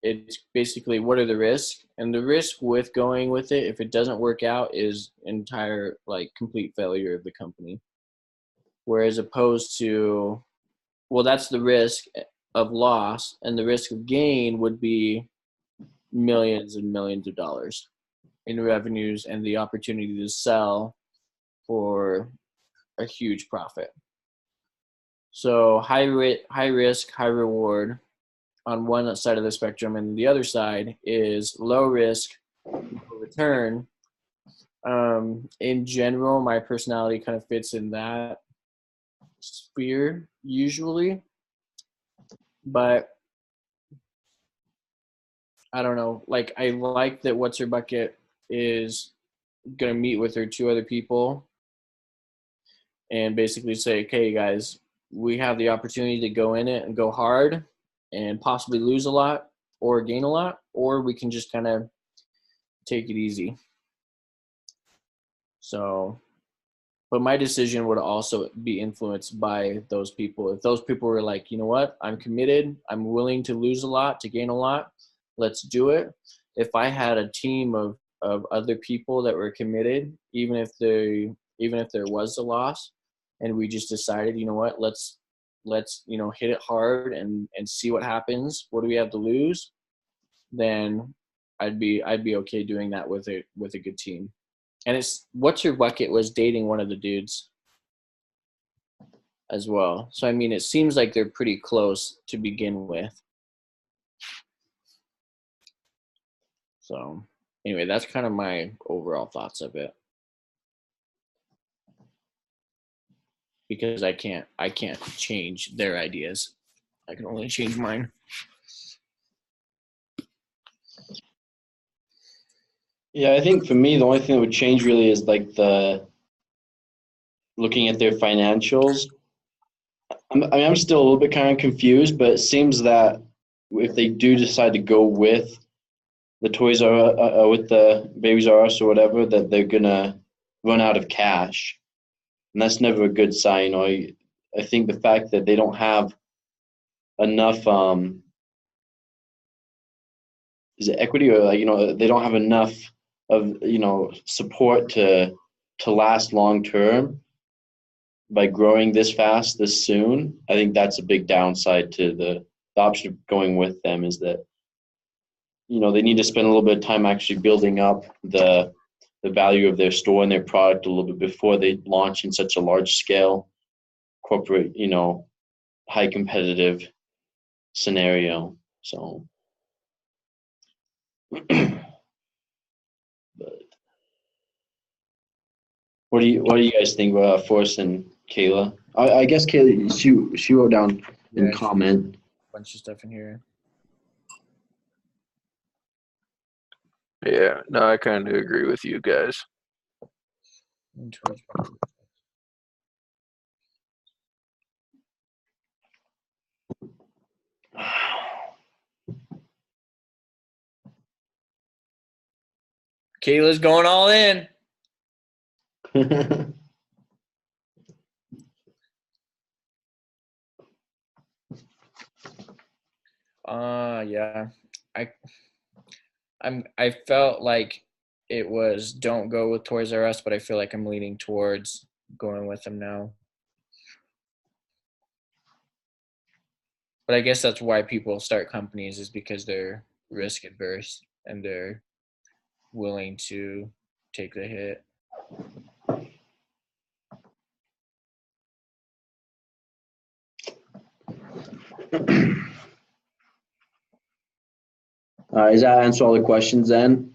it's basically what are the risks, and the risk with going with it, if it doesn't work out, is entire complete failure of the company. Whereas opposed to, well, that's the risk of loss, and the risk of gain would be millions and millions of dollars in revenues and the opportunity to sell for a huge profit. So high risk, high reward on one side of the spectrum, and the other side is low risk, low return. In general, my personality kind of fits in that sphere usually, but I don't know. I like that What's Her Bucket is gonna meet with her 2 other people and basically say, okay, guys, we have the opportunity to go in it and go hard and possibly lose a lot or gain a lot, or we can just kind of take it easy. So, but my decision would also be influenced by those people. If those people were like, you know what, I'm committed, I'm willing to lose a lot to gain a lot, let's do it. If I had a team of other people that were committed, even if there was a loss, and we just decided, you know what, let's hit it hard and see what happens. What do we have to lose? Then I'd be okay doing that with a good team. And it's What's Your Bucket was dating one of the dudes as well. So I mean, it seems like they're pretty close to begin with. So anyway, that's kind of my overall thoughts of it. Because I can't change their ideas. I can only change mine. Yeah, I think for me, the only thing that would change really is like looking at their financials. I'm still a little bit kind of confused, but it seems that if they do decide to go with the Toys R with the Babies R Us or whatever, that they're gonna run out of cash, and that's never a good sign. I think the fact that they don't have enough is it equity, or they don't have enough of support to last long term by growing this fast this soon. I think that's a big downside to the option of going with them, is that they need to spend a little bit of time actually building up the value of their store and their product a little bit before they launch in such a large scale corporate, high competitive scenario. So but what do you guys think about Forrest and Kayla? I guess Kayla, she wrote down in Yeah, comment. bunch of stuff in here. Yeah, no, I kind of agree with you guys. Kayla's going all in. Yeah. I felt like it was don't go with Toys R Us, but I feel like I'm leaning towards going with them now. But I guess that's why people start companies, is because they're risk adverse and they're willing to take the hit. Does that answer all the questions then?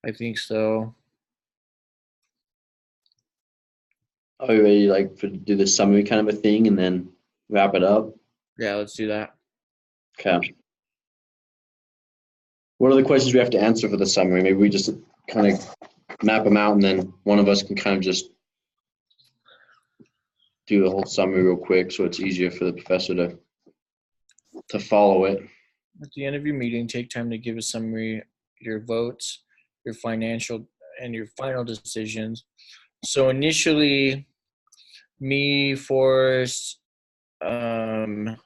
I think so. Are you ready to do the summary kind of a thing and then wrap it up? Yeah, let's do that. Okay. What are the questions we have to answer for the summary? Maybe we just kind of map them out and then one of us can kind of just do the whole summary real quick so it's easier for the professor to follow it. At the end of your meeting, take time to give a summary, your votes, your financial, and your final decisions. So initially, me, Forrest, Greg?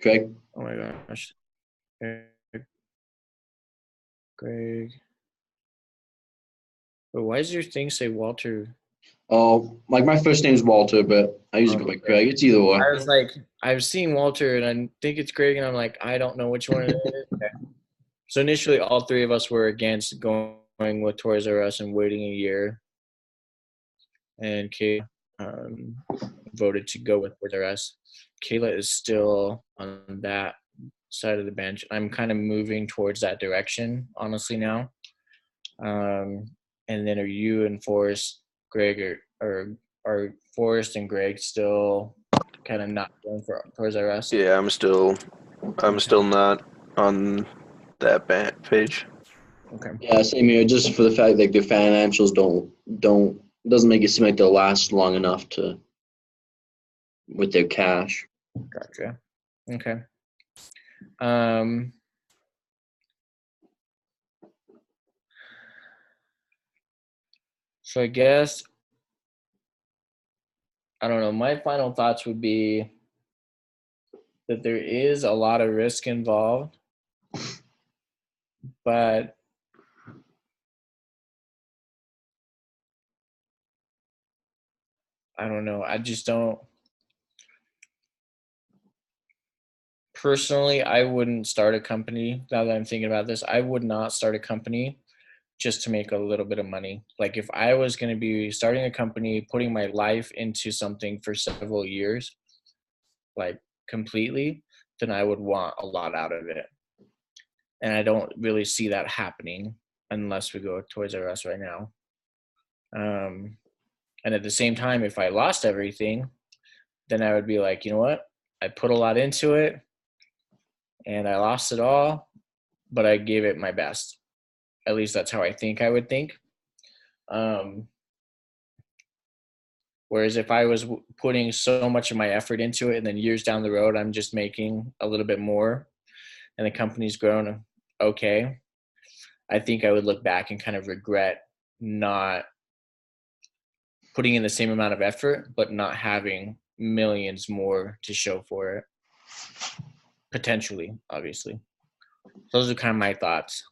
oh my gosh, Greg. But why does your thing say Walter? Oh, my first name's Walter, but I usually go by Greg. It's either or. I was like, I've seen Walter and I think it's Greg, and I'm like, I don't know which one it is. Okay. So initially, all three of us were against going with Toys R Us and waiting a year. And Kayla voted to go with Toys R Us. Kayla is still on that side of the bench. I'm kind of moving towards that direction, honestly, now. And then are you and Forrest, Greg, or are Forrest and Greg still kind of not going for Toys R Us? Yeah, I'm still not on that page. Okay. Yeah, same here. Just for the fact that their financials doesn't make it seem like they'll last long enough with their cash. Gotcha. Okay. So I guess I don't know. My final thoughts would be that there is a lot of risk involved, but I don't know. I just don't. Personally, I wouldn't start a company. Now that I'm thinking about this, I would not start a company just to make a little bit of money. Like if I was going to be starting a company, putting my life into something for several years, like completely, then I would want a lot out of it. And I don't really see that happening unless we go Toys R Us right now. And at the same time, if I lost everything, then I would be like, you know what? I put a lot into it and I lost it all, but I gave it my best. At least that's how I think I would think. Whereas if I was putting so much of my effort into it and then years down the road, I'm just making a little bit more and the company's grown okay, I think I would look back and kind of regret not putting in the same amount of effort, but not having millions more to show for it. Potentially, obviously. Those are kind of my thoughts.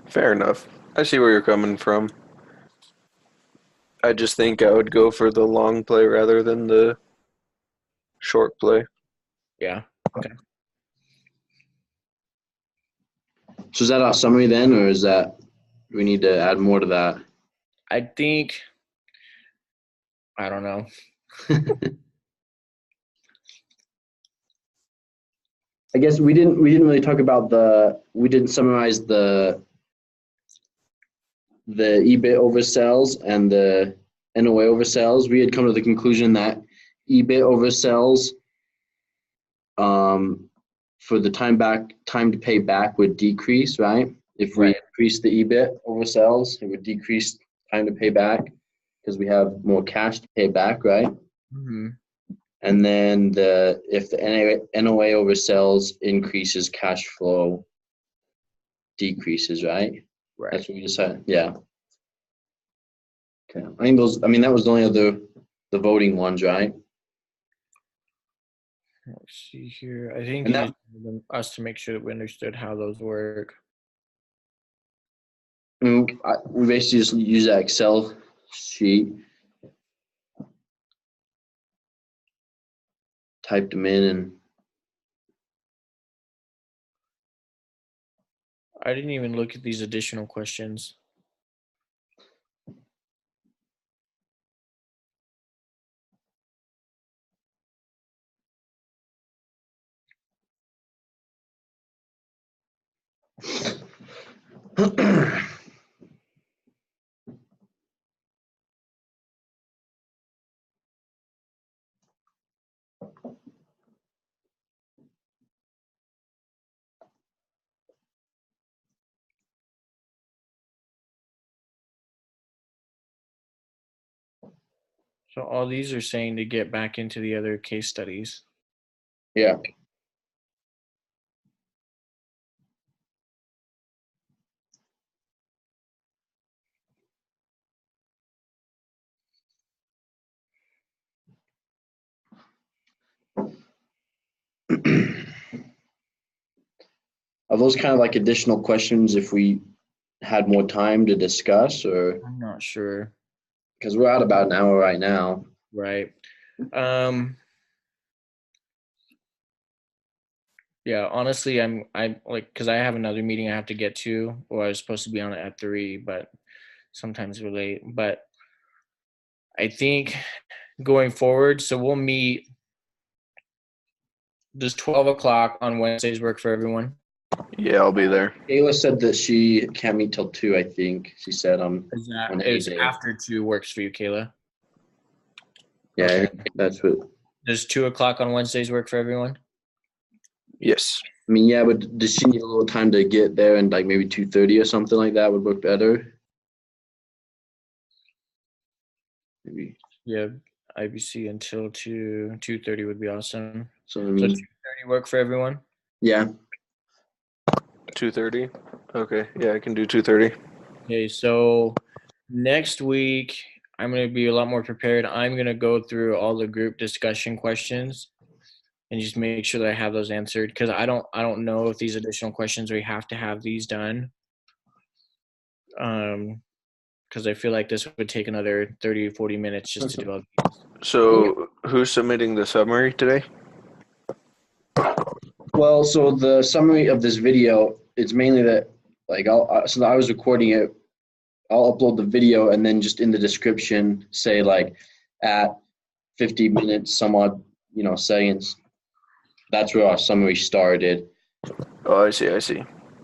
Fair enough. I see where you're coming from. I just think I would go for the long play rather than the short play. Yeah. Okay. So is that our summary then, or is that we need to add more to that? I think, I don't know. I guess we didn't really talk about we didn't summarize the EBIT oversells and the NOA oversells. We had come to the conclusion that EBIT oversells for the time to pay back would decrease, right? If we Right. increase the EBIT oversells, it would decrease time to pay back because we have more cash to pay back, right? Mm-hmm. And then if the NOA oversells increases, cash flow decreases, right? Right. That's what we decided. Yeah. Okay. I think that was the only other the voting ones, right? Let's see here. I think And you that- just wanted us to make sure that we understood how those work. We basically just use that Excel sheet, typed them in, and I didn't even look at these additional questions. So all these are saying to get back into the other case studies. yeah. Are those kind of like additional questions if we had more time to discuss, or I'm not sure. because we're at about an hour right now? Right. Yeah, honestly, I'm like, because I have another meeting I have to get to, or I was supposed to be on it at 3, but sometimes we're late. But I think going forward, so we'll meet. Does 12 o'clock on Wednesdays work for everyone? Yeah, I'll be there. Kayla said that she can't meet till 2, I think. She said on any It's day. after 2 works for you, Kayla? Yeah, Okay. that's what. Does 2 o'clock on Wednesdays work for everyone? Yes. I mean, yeah, but does she need a little time to get there, and like maybe 2:30 or something like that would work better? Maybe. Yeah, IBC until 2:30 would be awesome. So I So mean, 2:30 work for everyone? yeah. 2:30. Okay. Yeah, I can do 2:30. Okay, so Next week, I'm going to be a lot more prepared. I'm going to go through all the group discussion questions and just make sure that I have those answered, because I don't know if these additional questions we have to have these done. Because I feel like this would take another 30 or 40 minutes just to do all these. So who's submitting the summary today? Well, so the summary of this video, it's mainly that, like, so I was recording it. I'll upload the video and then just in the description say like at 50 minutes, some odd, seconds. That's where our summary started. Oh, I see.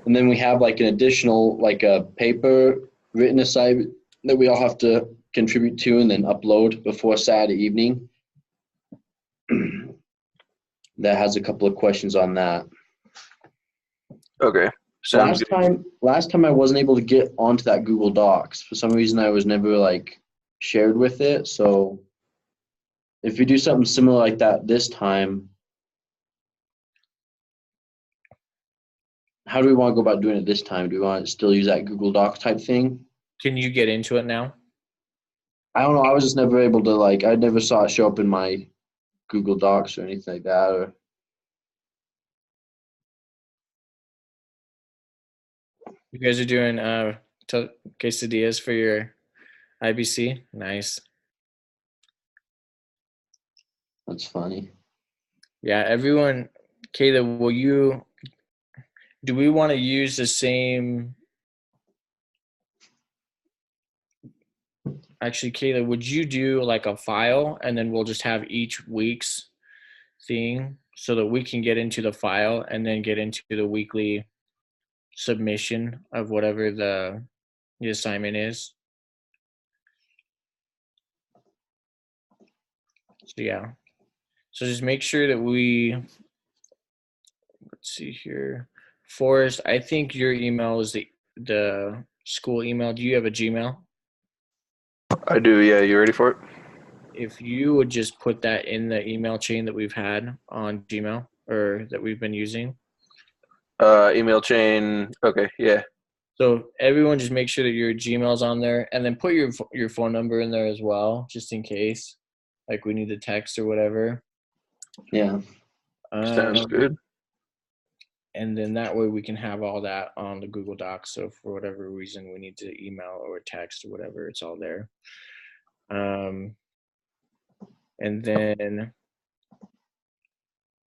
And then we have like an additional, like a paper written assignment that we all have to contribute to and then upload before Saturday evening. That has a couple of questions on that. Okay. Sounds good. Last time I wasn't able to get onto that Google Docs. For some reason I was never like shared with it. So if we do something similar like that this time, how do we want to go about doing it this time? Do we want to still use that Google Docs type thing? Can you get into it now? I don't know. I was just never able to I never saw it show up in my Google Docs or anything like that. Or You guys are doing quesadillas for your IBC? Nice. that's funny. Yeah, everyone. Kayla, do we want to use the same? Actually, Kayla, would you do like a file and then we'll just have each week's thing so that we can get into the file and then get into the weekly submission of whatever the assignment is? So yeah. So just make sure that let's see here. Forrest, I think your email is the school email. Do you have a Gmail? I do, yeah. You ready for it? If you would just put that in the email chain that we've had on Gmail or that we've been using. Email chain. Okay, yeah. So everyone just make sure that your Gmail's on there, and then put your phone number in there as well, just in case, like we need to text or whatever. Yeah. Sounds good. And then that way we can have all that on the Google Docs. So for whatever reason we need to email or text or whatever, it's all there. And then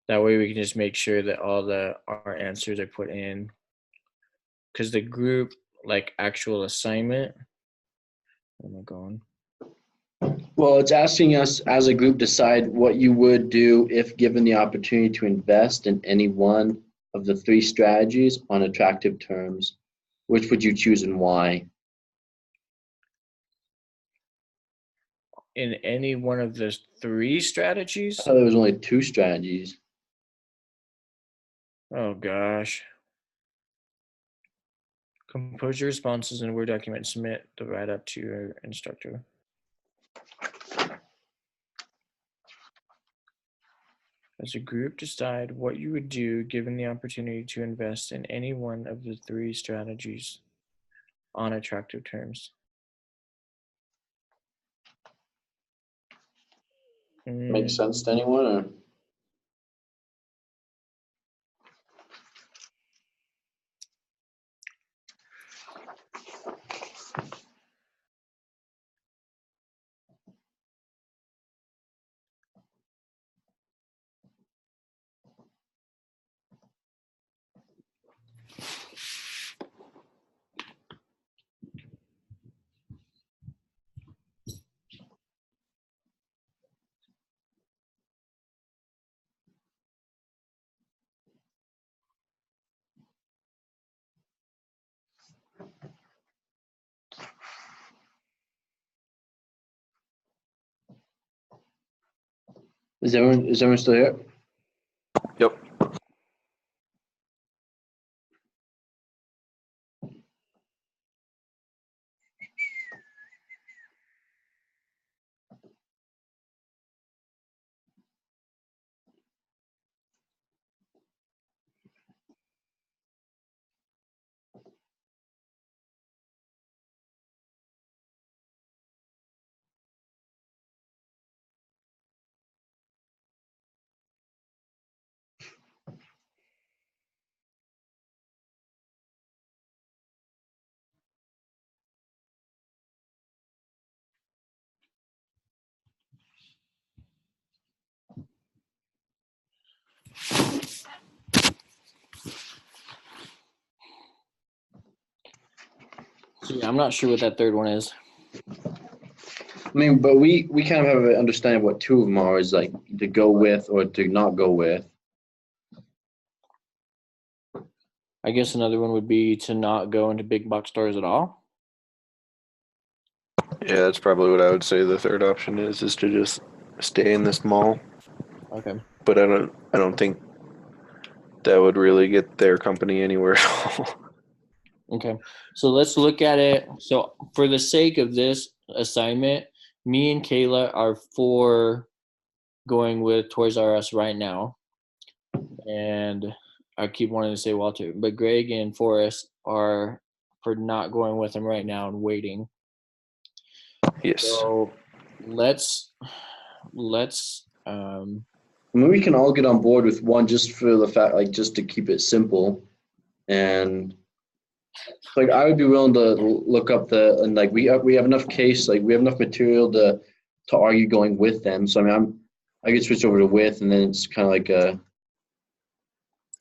that way we can just make sure that all our answers are put in. Because the group, like actual assignment, where am I going? Well, it's asking us as a group decide what you would do if given the opportunity to invest in any one of the three strategies on attractive terms. Which would you choose and why? In any one of the three strategies? I thought there was only two strategies. Oh gosh. Compose your responses in a Word document and submit the write-up to your instructor. As a group, decide what you would do given the opportunity to invest in any one of the three strategies on attractive terms. Makes sense to anyone? Or? Is everyone still here? Yep. So yeah, I'm not sure what that third one is. I mean, but we kind of have an understanding of what two of them are, is like to go with or to not go with. I guess another one would be to not go into big box stores at all. Yeah, that's probably what I would say the third option is to just stay in this mall. Okay. But I don't think that would really get their company anywhere at all. Okay. So let's look at it. So for the sake of this assignment, me and Kayla are for going with Toys R Us right now. And I keep wanting to say Walter, but Greg and Forrest are for not going with him right now and waiting. Yes. So let's I mean, we can all get on board with one just for the fact, like, just to keep it simple. And like, I would be willing to look up and like, we have enough case, like, we have enough material to argue going with them. So I mean, I could switch over to with, and then it's kind of like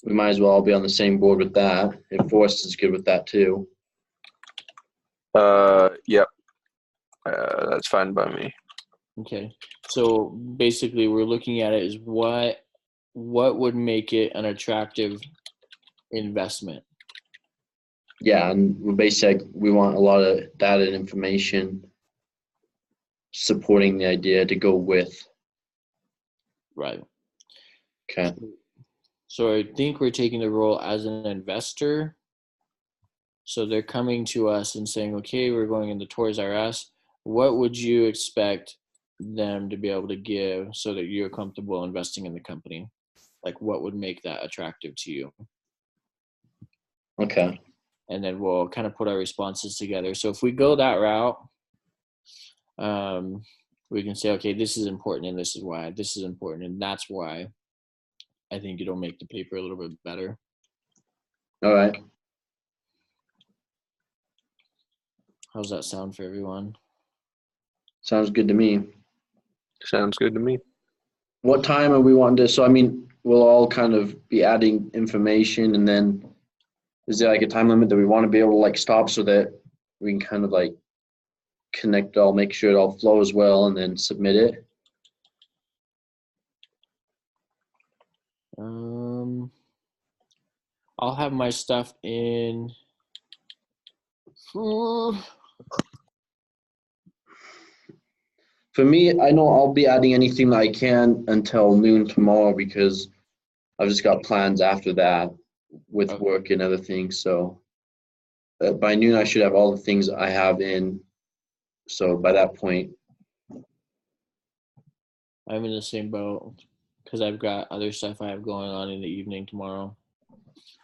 we might as well all be on the same board with that. If Forrest is good with that too. Yep. That's fine by me. Okay. So basically we're looking at it as what would make it an attractive investment. Yeah, and we want a lot of data and information supporting the idea to go with. Right. Okay. So I think we're taking the role as an investor. So they're coming to us and saying, okay, we're going into Toys R Us. What would you expect them to be able to give so that you're comfortable investing in the company? Like, what would make that attractive to you? Okay. And then we'll kind of put our responses together. So if we go that route, we can say, okay, this is important and this is why, this is important and that's why. I think it'll make the paper a little bit better. All right. How's that sound for everyone? Sounds good to me. Sounds good to me. What time are we wanting to? So I mean, we'll all kind of be adding information, and then is there like a time limit that we want to be able to like stop so that we can kind of like connect it all, make sure it all flows well, and then submit it? I'll have my stuff in. For me, I know I'll be adding anything that I can until noon tomorrow because I've just got plans after that with Okay. work and other things. So by noon, I should have all the things I have in. So by that point, I'm in the same boat because I've got other stuff I have going on in the evening tomorrow.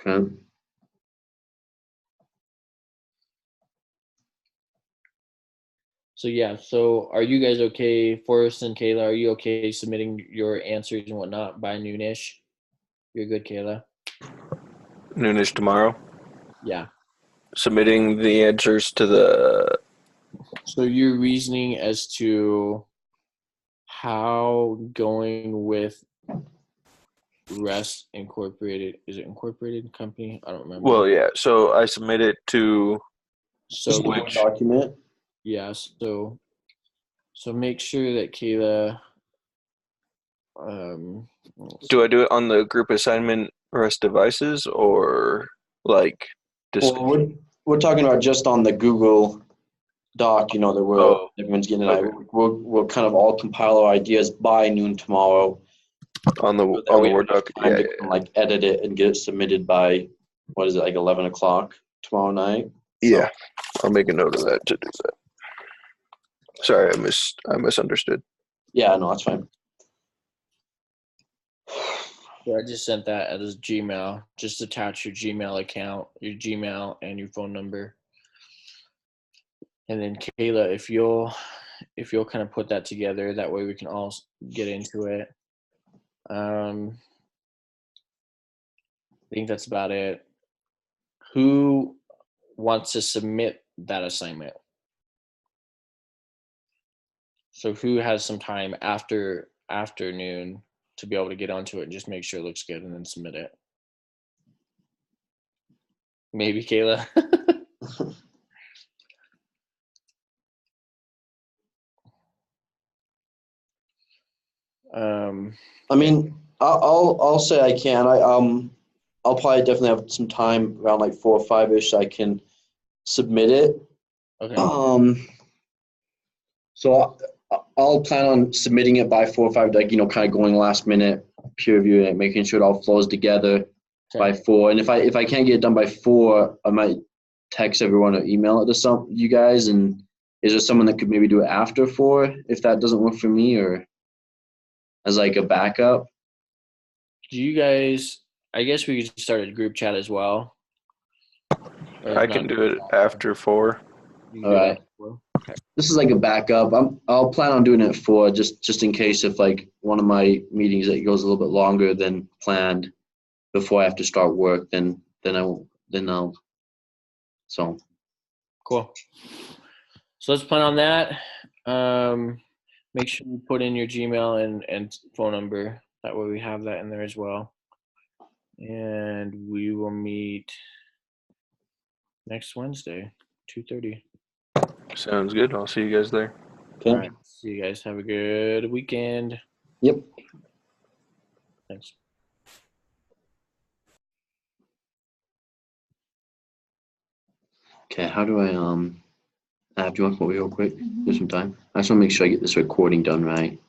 okay. So yeah, so are you guys okay, Forrest and Kayla, are you okay submitting your answers and whatnot by noonish? You're good, Kayla? Noonish tomorrow. Yeah. Submitting the answers to the. So your reasoning as to how going with Rest Incorporated, is it Incorporated company? I don't remember. Well, yeah. So I submit it to. So Just one document. yeah, so make sure that Kayla Do I do it on the group assignment Rest devices or like just? Well, we're talking about just on the Google Doc, you know, that everyone's getting it. okay. We'll kind of all compile our ideas by noon tomorrow. On the So that we Word have doc. time Yeah, to like edit it and get it submitted by, what is it, like 11 o'clock tomorrow night? yeah. I'll make a note of that to do that. Sorry, I misunderstood. Yeah, no, that's fine. So I just sent that as Gmail. Just attach your Gmail account, your Gmail, and your phone number. And then Kayla, if you'll kind of put that together, that way we can all get into it. I think that's about it. Who wants to submit that assignment? So who has some time after afternoon to be able to get onto it and just make sure it looks good and then submit it? Maybe Kayla. I mean, I'll say I can. I'll probably definitely have some time around like 4 or 5 ish. I can submit it. Okay. So I'll plan on submitting it by 4 or 5, like, kind of going last minute, peer reviewing it, making sure it all flows together by 4. And if I can't get it done by 4, I might text everyone or email it to you guys. And is there someone that could maybe do it after 4 if that doesn't work for me, or as like a backup? Do you guys? I guess we could start a group chat as well. Or I not can do group it chat. after 4. You can All do it right. after 4. This is like a backup. I'll plan on doing it at 4, just in case if like one of my meetings that goes a little bit longer than planned before I have to start work, then I'll. So Cool. So let's plan on that. Make sure you put in your Gmail and phone number. That way we have that in there as well. And we will meet next Wednesday, 2:30. Sounds good. I'll see you guys there. okay. All right. See you guys. Have a good weekend. Yep. Thanks. Okay. How do I do you want to come over real quick? There's some time. I just want to make sure I get this recording done right.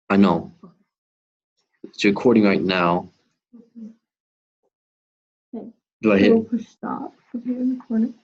I know. It's recording right now. Okay. Do I hit? We'll push stop. Okay, recording.